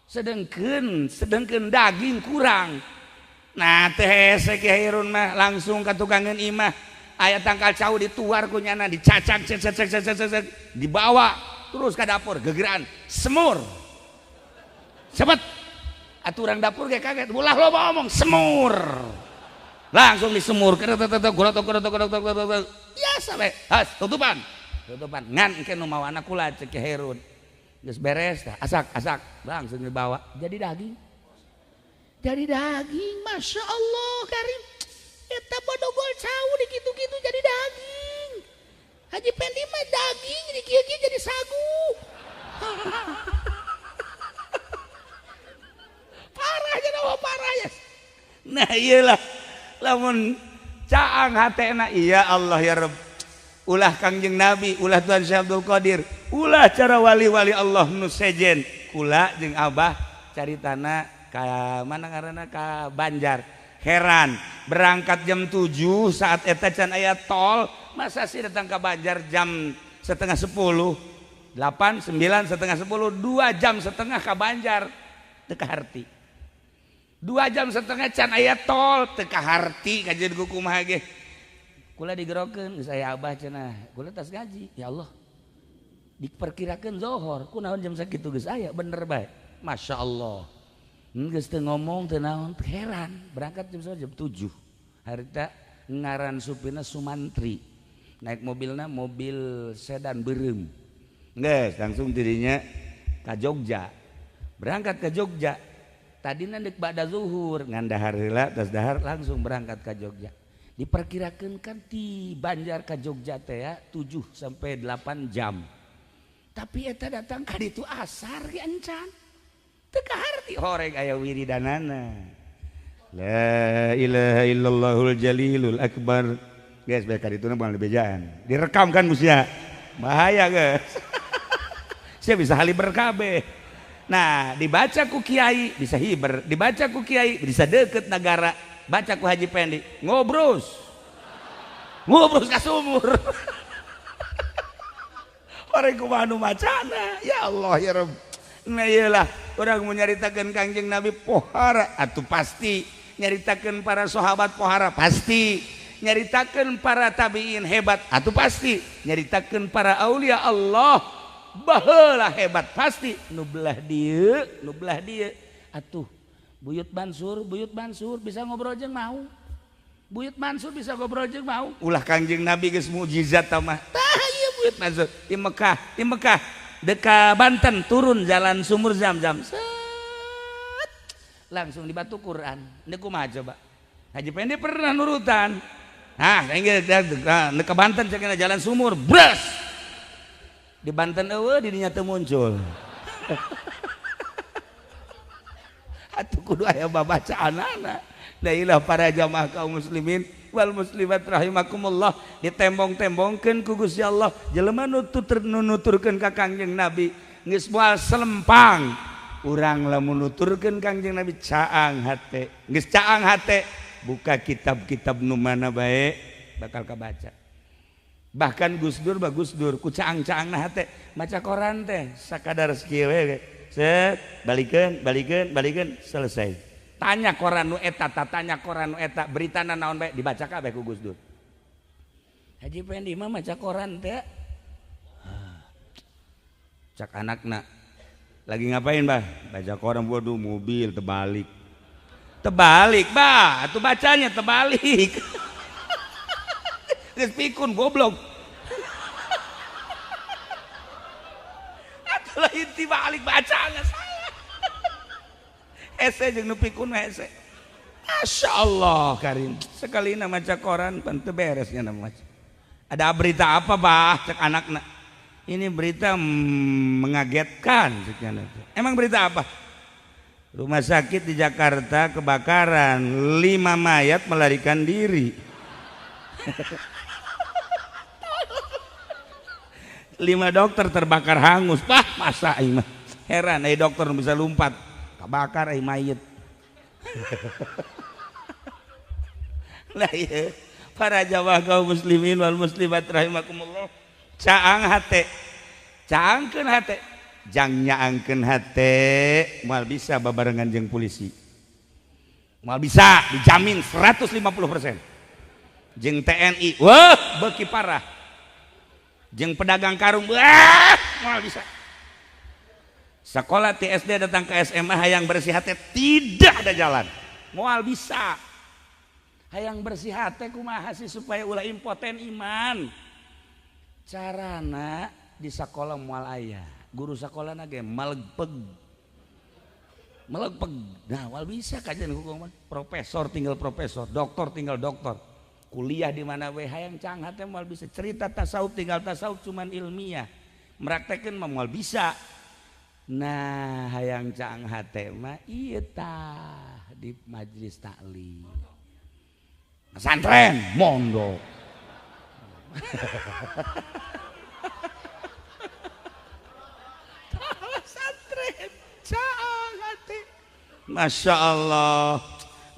Sedengkeun daging kurang. Nah teh hese Ki Hairun mah langsung ka tukangan imah. Aya tangkal cau dituar ku nyana dicacak dibawa terus ke dapur gegeran semur. Cepet. Aturan dapur kayak kaget, ulah lo ngomong semur, langsung disemur, biasa be, tutupan, ngan ke mau anak kula cek Herun, geus beres, asak, langsung dibawa, jadi daging, masya Allah Karim, eta bodogol cau di gitu jadi daging, Haji Pendi mah daging di kieu jadi sagu. Parah ya. Nah iyalah lamun caang hatena iya Allah ya Rabb. Ulah Kangjeng Nabi, ulah Tuhan Syekh Abdul Qadir, ulah cara wali-wali Allah nu sejen. Kula jeung Abah caritana ka mana ngaranna ka Banjar. Heran, berangkat jam 7 saat eta can aya tol, masa sih datang ke Banjar jam setengah 10, 8, 9, setengah 10, 2 jam setengah ke Banjar teu kaharti. 2 jam setengah can aya tol teu kaharti kajian ku kumaha ge. Kula digerokeun geus aya Abah cenah. Kula tas ngaji. Ya Allah. Diperkirakeun zuhur. Kunaon jam sakitu geus aya bener bae. Masya Allah. Geus teu ngomong teu naon heran. Berangkat jam 7. Harita ngaran supirna Sumantri. Naik mobilna mobil sedan beureum. Geus langsung dirinya ka Jogja. Berangkat ke Jogja. Tadi nandek ba'da zuhur ngan dahar heula tas dahar langsung berangkat ke Jogja. Diperkirakan kan di Banjar ke Jogja teh ya 7 sampai 8 jam. Tapi eta datang ka ditu asar ge encan. Teu kaharti horeg aya wiridanana. La ilaha illallahul jalilul akbar. Guys, bae ka ditu mah lebejaan. Direkam kan musia. Bahaya guys. Saya bisa haliber kabeh. Nah dibaca ku kiai bisa hiber, dibaca ku kiai bisa deket negara, baca ku Haji Pendi ngobrus ka sumur. Orang kumaha nu macana ya Allah ya Rabb. Nah iyalah orang mau nyaritakeun Kangjeng Nabi pohara atuh pasti, nyaritakeun para sahabat pohara pasti, nyaritakeun para tabiin hebat atuh pasti, nyaritakeun para aulia Allah baheula hebat pasti. Nu belah dieu atuh Buyut Mansur bisa ngobrol jeung mau. Buyut Mansur bisa ngobrol jeung mau. Ulah Kangjeng Nabi geus mukjizat tah mah. Tah ieu Buyut Mansur di Mekah dekat Banten turun jalan sumur Zam-Zam. Set. Langsung di batu Quran. Ini kumaha coba? Haji Pendi pernah nurutan. Nah, dekat Banten cekna jalan sumur, bras. Di Banten eueuh di dinya teu muncul. Atuh kudu aya babacaanana. Da ilah para jamaah kaum muslimin wal muslimat rahimakumullah, ditembong-tembongkeun ku Gusti Allah. Jelema nuturkeun ka Kangjeng Nabi geus moal selempang. Urang lamun nuturkeun Kangjeng Nabi caang hate. Geus caang hate, buka kitab-kitab nu mana bae bakal kabaca. Bahkan Gus Dur ku caang-caangna hate maca koran teh sakadar sakieu we. Set, balikeun selesai. Tanya koran nu eta, beritana naon bae dibaca kabeh ku Gus Dur. Haji Pendi mah maca koran teh. Cak anakna lagi ngapain bah? Baca koran. Waduh mobil terbalik bah, atuh bacanya terbalik. Geus pikun goblok. Atuh lain tibalik bacana saya. Ese jeung nu pikun ese. Masya Allah Karim. Sekalina maca koran pan teu beresnya nama maca. Ada berita apa bah cek anakna? Ini berita mengagetkan ceknya. Emang berita apa? Rumah sakit di Jakarta kebakaran, 5 mayat melarikan diri. 5 dokter terbakar hangus. Bah masa ini mah. Heran dokter bisa lompat. Kabakar mayit. Lah iya, para jamaah kaum muslimin wal muslimat rahimakumullah, caangkeun hate, jang nyaangkeun hate, moal bisa babarengan jeung polisi. Moal bisa dijamin 150%. Jeung TNI, wah beuki parah. Jeung pedagang karung, wah moal bisa. Sekolah ti SD datang ke SMA hayang bersih hati tidak ada jalan. Moal bisa. Hayang bersih hati kumaha sih supaya ulah impoten iman. Carana di sekolah moal aya. Guru sekolahna ge melegpeg. Nah, moal bisa kajian hukum profesor tinggal profesor, doktor tinggal doktor. Kuliah di mana we hayang cang hati moal bisa. Cerita tasawuf tinggal tasawuf cuman ilmiah. Meraktekeun mah moal bisa. Nah hayang caang hate mah ieu tah di majelis taklim pesantren mondok. Pesantren caang hate. Masya Allah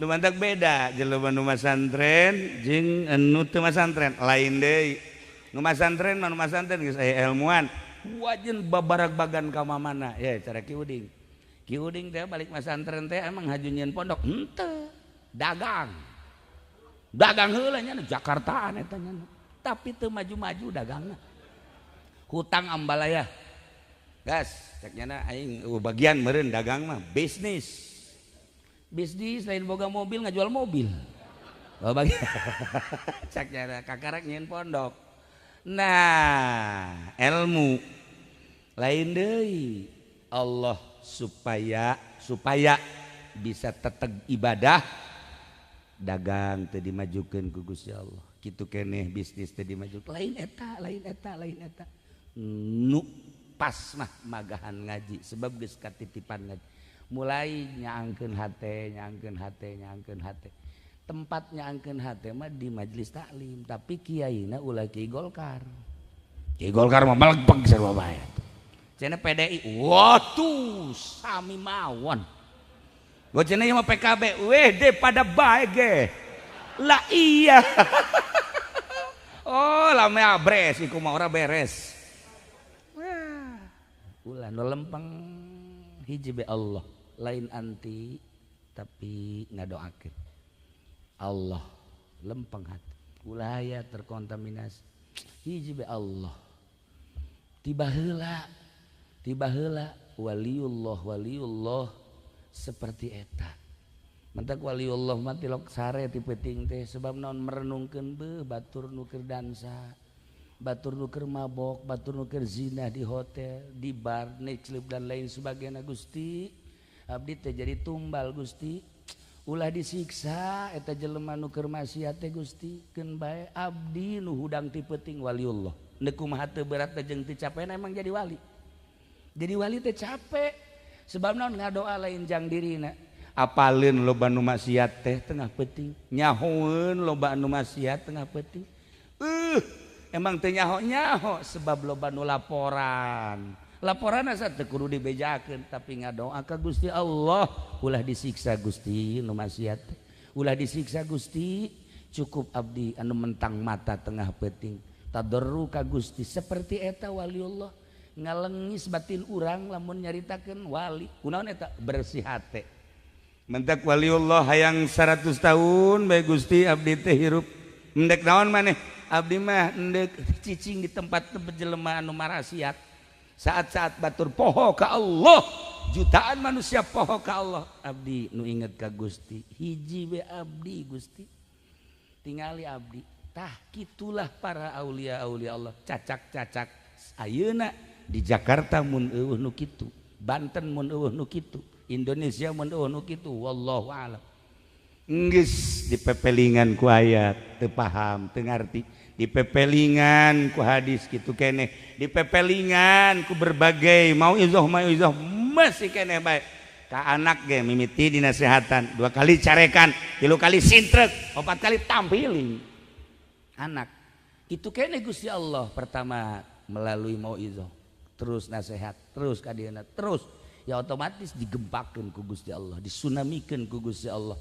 lumantak beda jelema nu pesantren jeung anu teu pesantren lain deui. Nu pesantren mah nu pesantren geus aya ilmuwan. Wajin babarag-bagan ka mamana ya cara Ki Uding teh balik pesantren teh emang hajunyeun pondok henteu dagang heula nya Jakartaan eta nya tapi teu maju-maju dagangna hutang ambalaya gas ceknya aing bagian meureun dagang mah bisnis lain boga mobil ngajual mobil bagian ceknya kakarak nyeun pondok. Nah ilmu lain deui Allah supaya bisa teteg ibadah dagang teu dimajukeun ku Gusti Allah kitu keneh bisnis teu dimajukeun lain eta nu pas mah magahan ngaji sebab geus katitipan ngaji mulai nyaangkeun hate tempatnya angkeun hate mah di majelis taklim tapi kiyaina ulah Ki Golkar mah melegpeg sarua bae cenah PDI waduh sami mawon gua cenah ieu mah PKB weh pada bae ge lah iya. Oh lama abres iku mah ora beres ulah nu lempeng hiji be Allah lain anti tapi ngadoakeun Allah lempeng hati ulah aya terkontaminasi hiji be Allah tiba heula waliullah seperti eta mentak waliullah mah tilok sare ti peuting teh sebab naon merenungkeun beuh batur nu keur dansa batur nu keur mabok batur nu keur zina di hotel di bar nightclub dan lain sebagainya Gusti abdi teh jadi tumbal Gusti ulah disiksa eta jelema nu keur maksiat teh Gusti keun bae abdi nu hudang ti peuting waliullah neuk kumaha teu berat jeung teu capena emang jadi wali teh capek sebab naon ngadoa lain jang dirina apaleun loba nu maksiat teh tengah peuting nyahoeun loba anu maksiat tengah peuting emang teu nyaho sebab loba nu laporan asa teu kudu dibejakeun tapi ngadoa ka Gusti Allah ulah disiksa Gusti nu maksiat ulah disiksa Gusti cukup abdi anu mentang mata tengah peuting tadarru ka Gusti seperti eta waliullah ngalengis batin urang lamun nyaritakeun wali kunaon eta bersih hate mentak waliullah hayang 100 tahun bae Gusti abdi teh hirup endek naon maneh abdi mah endek cicing di tempat jelema anu marasiat saat-saat batur poho ka Allah jutaan manusia poho ka Allah abdi nu inget ka Gusti hiji we abdi Gusti tingali abdi tah kitulah para aulia Allah cacak-cacak ayeuna di Jakarta mun eueuh nu kitu Banten mun eueuh nu kitu Indonesia mun eueuh nu kitu wallahu a'lam geus dipepelingan ku ayat teu paham teu ngarti dipepelingan ku hadis kitu keneh dipepelingan ku berbagai mauizah masih keneh bae ka anak ge mimiti dinasehatan 2 kali carekan 3 kali sintrek 4 kali tampiling anak itu keneh Gusti Allah pertama melalui mauizah terus nasihat terus kadieuna terus ya otomatis digempakeun ku Gusti Allah disunamikeun ku Gusti Allah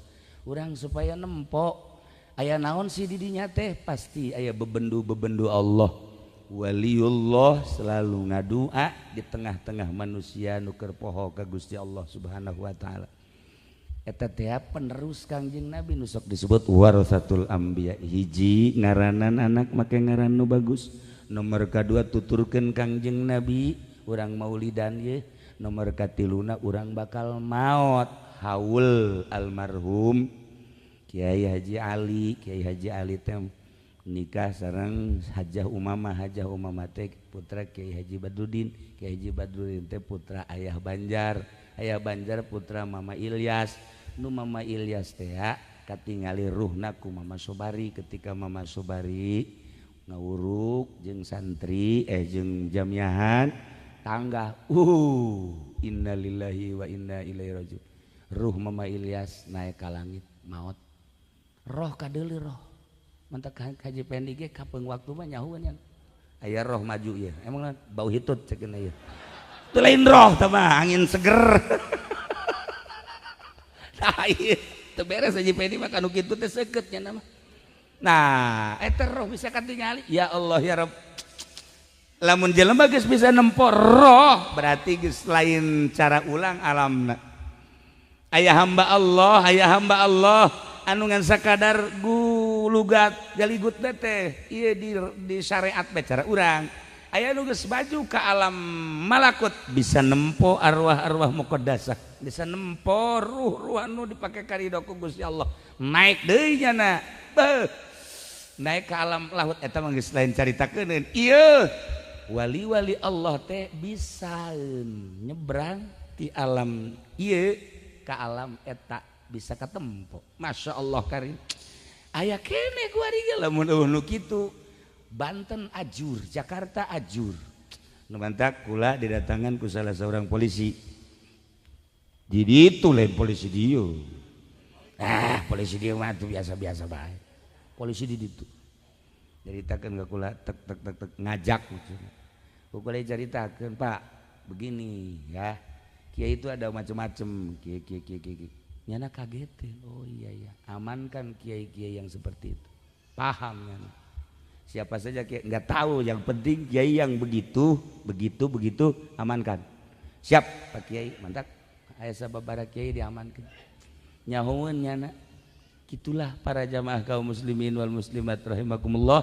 urang supaya nempo aya naon sih di dinya teh pasti aya bebendu Allah waliullah selalu ngadua di tengah-tengah manusia nu keur poho ka Gusti Allah Subhanahu wa taala eta teh penerus Kangjeng Nabi nu sok disebut warasatul anbiya hiji ngaranan anak make ngaran nu bagus nomor kadua tuturkeun Kangjeng Nabi urang maulidan ye nomor katiluna urang bakal maot haul almarhum Kiai Haji Ali teh nikah sareng Hajah Umamah teh putra Kiai Haji Badrudin teh putra Ayah Banjar putra Mama Ilyas nu Mama Ilyas teh katingali ruhna ku Mama Sobari ketika Mama Sobari ngawuruk jeung santri jeung jamiahan tangga innalillahi wa inna ilaihi rajiun ruh Mama Ilyas naik ka langit maot roh kadeuli roh mantak Haji Pendi ge kapeung waktu mah nyahuan yang aya roh maju ya emang bau hitut cekeuna ieu teu lain roh teh mah angin seger tah ieu teu beres Haji Pendi mah kanu kitu teh seukeut nya mah nah eta roh bisa katingali ya Allah ya Rabb lamun jelema geus bisa nempo roh berarti geus lain cara ulang alamna aya hamba Allah anu ngan sakadar gulugat jaligut teh ieu di syariat bae cara urang aya nu geus baju ka alam malakut bisa nempo arwah-arwah muqaddasah bisa nempo ruh-ruh anu dipake karidho ku Gusti Allah naik deui nya naik ke alam lahut eta mah geus lain caritakeun ieu wali-wali Allah teh bisa nyebrang ti alam ieu ka alam eta bisa katempo Masya Allah karim aya keneh ku ari ge lamun nu kitu Banten ajur Jakarta ajur nu mantak kula didatangan ku salah seorang polisi di ditu lain polisi dieu polisi dieu mah tuh biasa-biasa bae polisi di ditu jaritakeun ka kula tek ngajak ku kula jaritakeun Pak begini ya kiai itu ada macam-macam kiai nyana kagetin oh iya amankan kiai-kiai yang seperti itu paham nyana siapa saja kiai nggak tahu yang penting kiai yang begitu amankan Siap Pak Kiai mantap aya sababaraha kiai diamankeun nyahoeun nyana gitulah para jamaah kaum muslimin wal muslimat rahimakumullah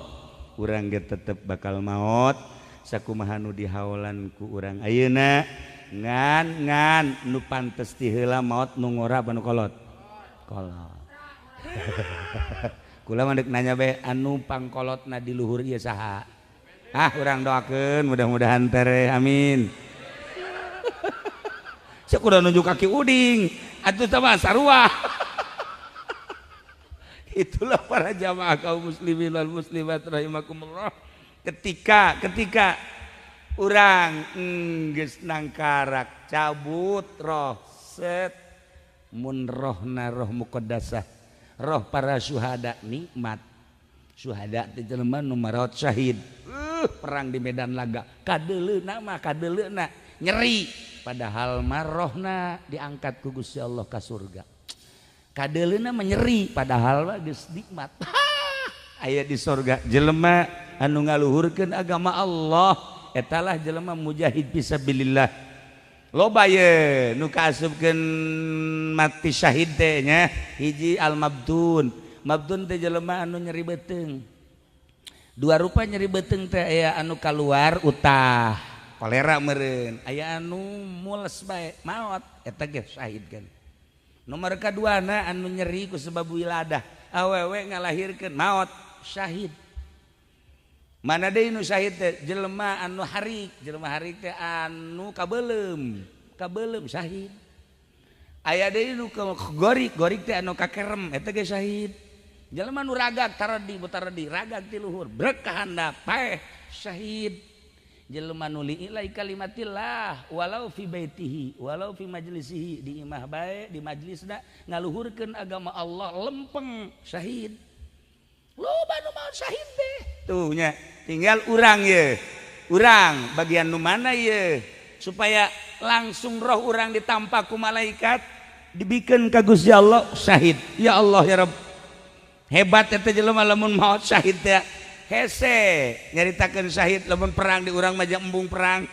urang ge tetep bakal maot sakumaha nu dihaolan ku urang ayeuna ngan nu pantes ti heula maot nu ngora anu kolot kula mah deuk nanya bae anu pangkolotna di luhur ieu saha urang doakeun mudah-mudahan tere amin saya kuda nunjuk kaki uding atuh sama sarua itulah para jamaah kaum muslimin wal muslimat rahimakumullah ketika urang geus nangkarak cabut roh set mun rohna roh muqaddasah roh para syuhada nikmat syuhada teh jelema nu marawat syahid perang di medan laga kadeleuna nyeri padahal marohna diangkat ku Gusti Allah ka surga kadeleuna menyeri padahal mah geus nikmat aya di surga jelema anu ngaluhurkeun agama Allah etalah jelema mujahid fisabilillah loba ye nu kaasupkeun mati syahid teh nya hiji al mabdun teh jelema anu nyeri beuteung dua rupa nyeri beuteung teh aya anu kaluar utah kolera meureun aya anu mules bae maot eta ge syahid kan nomor kaduana anu nyeri ku sebab wiladah awewe ngalahirkeun maot syahid mana deui nu syahid teh jelema anu harik teh anu kabeulem syahid aya deui nu gorik teh anu kakerem eta ge syahid jelema nu ragag taradi ragag ti luhur brek ka handap paeh syahid jelema nu liilai kalimatillah walau fi baitihi walau fi majlisihi di imah bae di majlisna ngaluhurkeun agama Allah lempeng syahid loba nu maot syahid teh tuh nya tinggal urang ye urang bagian nu mana ye supaya langsung roh urang ditampa ku malaikat dibikeun ka Gusti Allah syahid ya Allah ya Rabb hebat eta jelema lamun maot syahid teh hese nyaritakeun syahid lamun perang di urang mah embung perang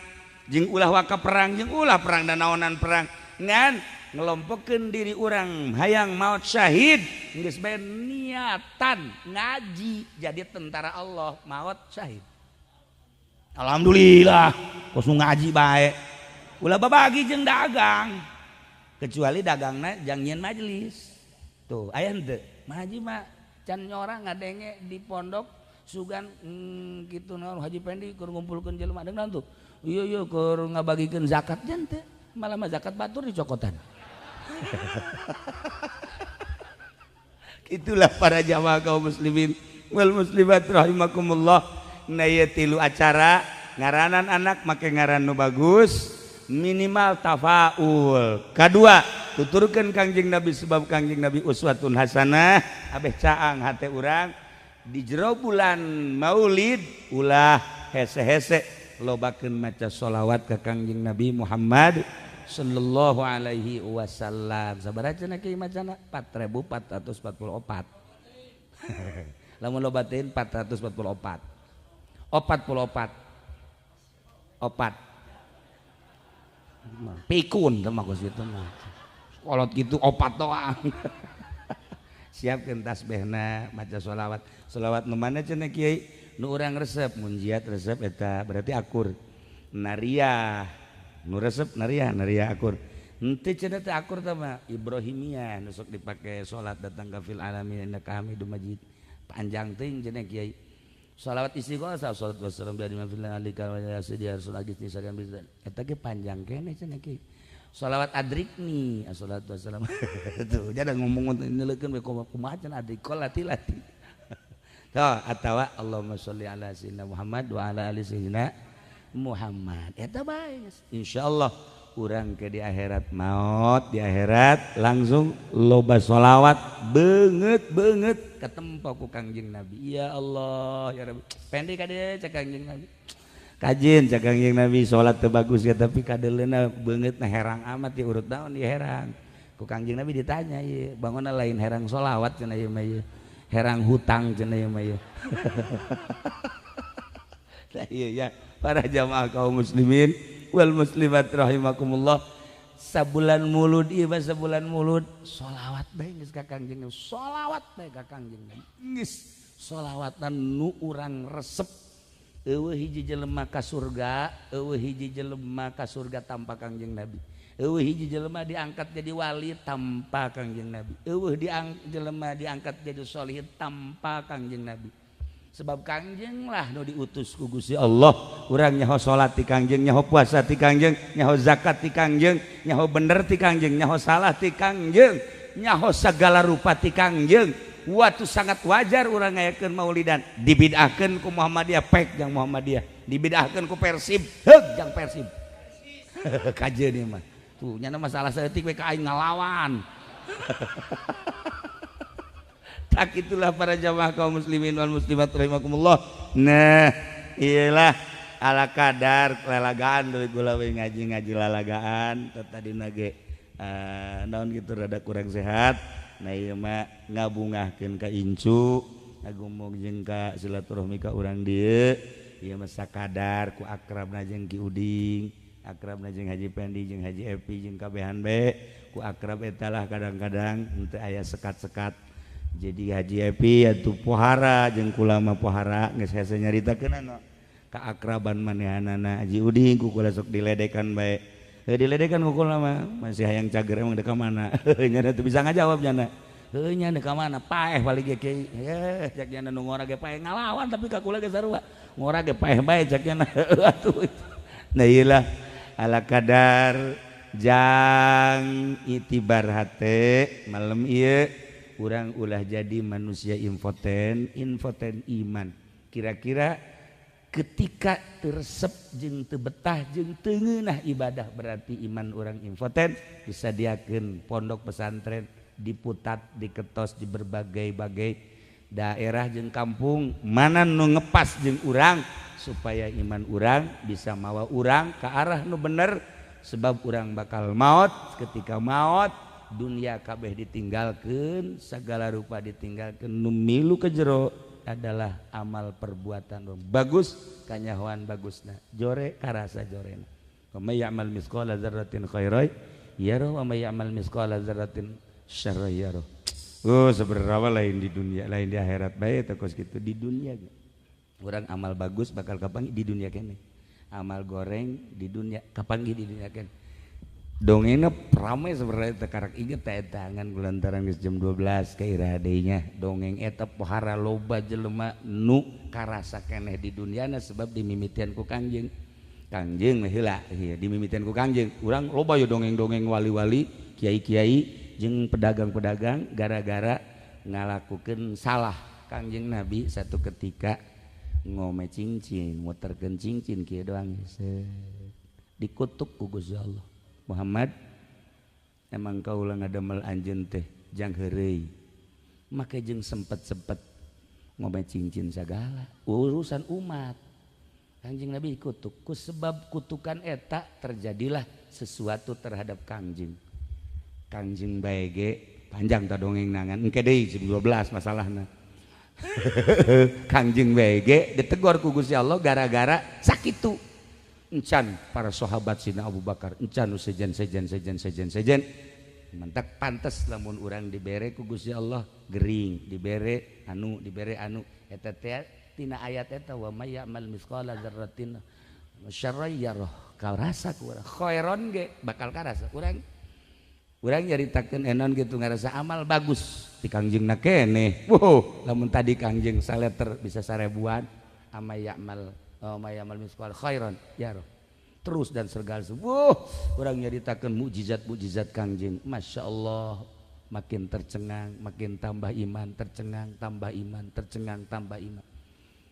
jeung ulah waka perang jeung ulah perang dan naonan perang ngan ngelompokeun diri urang hayang maot syahid geus bae niatan ngaji jadi tentara Allah maot syahid alhamdulillah kos ngaji bae ulah babagi jeung dagang kecuali dagangna jang nyieun majelis tuh aya henteu maji mah can nyorang ngadenge di pondok sugan gitu naon Haji Pendi keur ngumpulkeun jelema deung naon tuh ieu keur ngabagikeun zakat jan teh malah mah zakat batur dicokotan itulah para jamaah kaum muslimin wal muslimat rahimakumullah na ieu tilu acara ngaranan anak make ngaran nu bagus minimal tafaul kadua tuturkeun Kangjeng Nabi sebab Kangjeng Nabi uswatun hasanah abeh caang hate urang di jero bulan maulid ulah hese-hese lobakeun maca sholawat ka Kangjeng Nabi Muhammad sallallahu alaihi wasallam sabaraha cenah kieu macana 4444 lamun lobatin 444 opat pikun teh mah geus kitu mah kolot kitu opat doang siapkeun tasbihna maca sholawat nu mana cenah kiai nu urang resep mun jiat resep eta berarti akur nariah nu resep nariah akur henteu cenah teh akur teh mah ibrahimiyah nu sok dipake salat datang ka fil alamin innaka hamidum majid panjang teuing cenah kiai sholawat istighosa salat wassalam billahi fil alika wa yasidi rasul agis nisarian bizan eta ge panjang keneh cenah kiai sholawat adrikni assalatu wassalam tuh jadi ngomong neulekeun we kumaha cenah adrikol lati tuh atawa Allahumma sholli ala sayyidina Muhammad wa ala ali sayyidina Muhammad eta bae insyaallah urang ke di akhirat maot di akhirat langsung loba sholawat beungeut katempo ku Kangjeng Nabi ya Allah ya Rabbi pendek kade cak Kangjeng Nabi kajin cak Kangjeng Nabi sholat teu bagus ya tapi kadeleuna beungeutna herang amat ya urut naon ya herang ku Kangjeng Nabi ditanya ieu bangunna lain herang sholawat cenah ieu mah ieu herang hutang cenah ieu mah ieu nah iya ya para jamaah kaum muslimin wal muslimat rahimakumullah. Sabulan mulud ieu mah sabulan mulud sholawat bae geus ka Kangjeng Nabi. Sholawat bae ka Kangjeng Nabi. Geus sholawatan nu urang resep. Eueuh hiji jelema ka surga, eueuh hiji jelema ka surga tanpa Kangjeng Nabi. Eueuh hiji jelema diangkat jadi wali tanpa Kangjeng Nabi. Eueuh jelema diangkat jadi solihun tanpa Kangjeng Nabi. Sebab Kangjeng lah nu diutus ku Gusti Allah. Urang nyaho salat ti Kangjeng, nyaho puasa ti Kangjeng, nyaho zakat ti Kangjeng, nyaho bener ti Kangjeng, nyaho salah ti Kangjeng, nyaho sagala rupa ti Kangjeng. Waktu sangat wajar urang ngayakeun maulidan, dibid'ahkeun ku Muhammadiyah pek jang Muhammadiyah, dibid'ahkeun ku Persib heug jang Persib. Kajeun ieu mah. Tuh nya masalah saeutik we ka aing ngalawan. Tak itulah para jamaah kaum muslimin wal muslimat rahimakumullah. Nah, iyalah ala kadar lalagaan deui gula we ngaji lalagaan tadi nage naon kitu rada kurang sehat. Nah ieu mah ngabungahkeun ka incu, ngagumung jeung ka silaturahmi ka urang dieu. Ieu mah sakadar ku akrabna jeung Ki Uding, akrabna jeung Haji Pendi jeung Haji Epi jeung kabehan be. Ku akrab eta lah kadang-kadang henteu aya sekat-sekat. Jadi Haji Epi atuh pohara jeung kula mah pohara geus hese nyaritakeun kaakraban manehanana. Haji Uding ku kula sok diledekan bae. Diledekan ku kula mah masih hayang cager emang deka mana. Nya teu bisa ngajawab nya. Heuh nya deka mana? Paeh balik ge kieu. Cek nya nu ngora ge paeh ngalawan tapi ka kula ge sarua. Ngora ge paeh bae cek nya. Atuh. Nah ieu lah ala kadar jang itibar hate malam ieu urang ulah jadi manusia infoten iman. Kira-kira ketika teresep jeung teu betah jeung teu ngeunah ibadah berarti iman urang infoten. Disadiakeun pondok pesantren diputat diketos di berbagai-bagai daerah jeung kampung mana nu ngepas jeung urang supaya iman urang bisa mawa urang ke arah nu bener. Sebab urang bakal maot, ketika maot dunia kabeh ditinggalkeun, sagala rupa ditinggalkeun, nu milu ka jero adalah amal perbuatan bagus kanyahoan bagusna jore karasa jorena. Wa may ya'mal misqala dzarratin khairan yarah wa may ya'mal misqala dzarratin syarran yarah. Oh sabaraha lain di dunia lain di akhirat bae eta kos kitu di dunia. Urang amal bagus bakal kapanggih di dunia kene. Amal goreng di dunia kapanggih di dunia kene. Dongengna ramai sebenarnya tekarak inget eta ngan kulantaran geus jam 12 ka iraha deui nya. Dongeng eta pohara loba jelema nu karasa keneh di duniana sebab dimimitian ku Kangjeng. Kangjeng heula ieu dimimitian ku Kangjeng. Urang loba yo dongeng-dongeng wali-wali, kiai-kiai jeung pedagang-pedagang gara-gara ngalakukeun salah Kangjeng Nabi satu ketika ngome cincin, muterkeun cincin kieu doang dikutuk ku Gusti Allah. Muhammad emang kaula ngadamel anjeun teh jang heureuy make jeung sempet-sempet ngome cincin sagala urusan umat. Kangjeng Nabi dikutuk ku sebab kutukan eta terjadilah sesuatu terhadap Kangjeng. Kangjeng bae ge panjang ta dongeng nangan engke deui jam 12 masalahna. Kangjeng bae ge ditegur ku Gusti Allah gara-gara sakitu. Encan para sahabat Sina Abu Bakar encan sejen mentak pantes lamun urang dibere ku Gusti Allah gering dibere anu eta teh tina ayat eta wa may ya'mal misqala dzarratin syarran yarah karasa ku urang khairon ge bakal karasa urang nyaritakeun enon gitu ngarasa amal bagus ti Kangjengna keneh. Lamun tadi Kangjeng saleter bisa 1000-an amay ya'mal misqal khairan yarah terus dan sergal orang nyaritakeun mukjizat Kangjeng. Masya Allah makin tercengang makin tambah iman tercengang tambah iman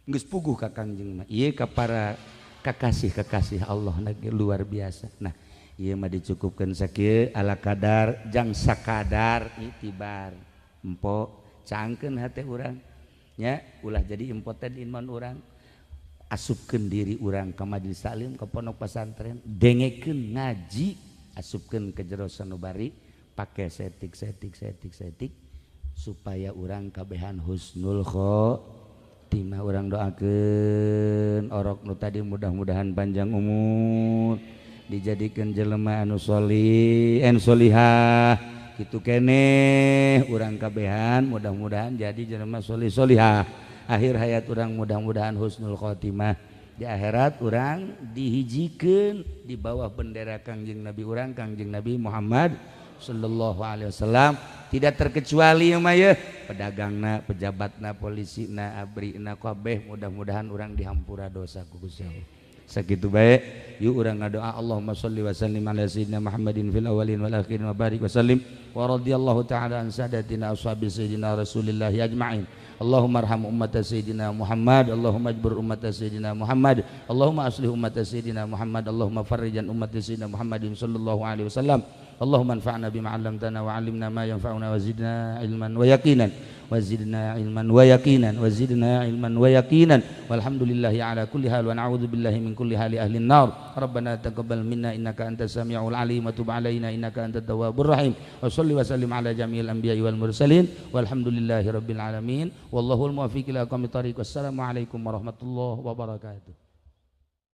geus puguh ka Kangjeng mah ieu ka para kakasih Allah luar biasa. Nah ieu mah dicukupkeun sakieu ala kadar jang sakadar itibar empo cangkeun hate urang nya ulah jadi impoten iman urang. Asupkeun diri urang ka majelis taklim ka pondok pesantren dengekeun ngaji asupkeun ke jero sanubari pake setik supaya urang kabehan husnul khotimah. Urang doakeun orok nu tadi mudah-mudahan panjang umur dijadikan jelema anu sholih solihah kitu keneh urang kabehan mudah-mudahan jadi jelema sholih solihah akhir hayat urang mudah-mudahan husnul khotimah di akhirat urang dihijikeun di bawah bendera Kangjeng Nabi urang Kangjeng Nabi Muhammad sallallahu alaihi wasallam tidak terkecuali mah ya pedagangna pejabatna polisina abrina kabeh mudah-mudahan urang dihampura dosa ku Gusti Allah sakitu bae yuk urang ngadoa Allahumma sholli wa sallim ala sayyidina Muhammadin fil awwalin wal akhirin wa barik wa sallim wa radhiyallahu ta'ala an sadatina ashabi sayyidina Rasulillah ajma'in Allahumma arham ummata sayyidina Muhammad Allahumma ajbur ummata sayyidina Muhammad Allahumma aslih ummata sayyidina Muhammad Allahumma farrijan ummata sayyidina Muhammadin sallallahu alaihi wasallam Allahumma anfa'na bima 'allamtana wa 'allimna ma yanfa'una wa zidna ilman wa yaqinan wa zidna ilman wa yaqinan wa zidna ilman wa yaqinan walhamdulillahi ala kulli hal wa na'udzu billahi min kulli hali ahli an-nar rabbana taqabbal minna innaka antas samiul alim wa tub 'alaina innaka antat tawwabur rahim wa shalli wa sallim ala jami'il anbiya'i wal mursalin walhamdulillahi rabbil alamin wallahul muwaffiq ila aqwamit thariq wassalamu alaikum warahmatullahi wabarakatuh.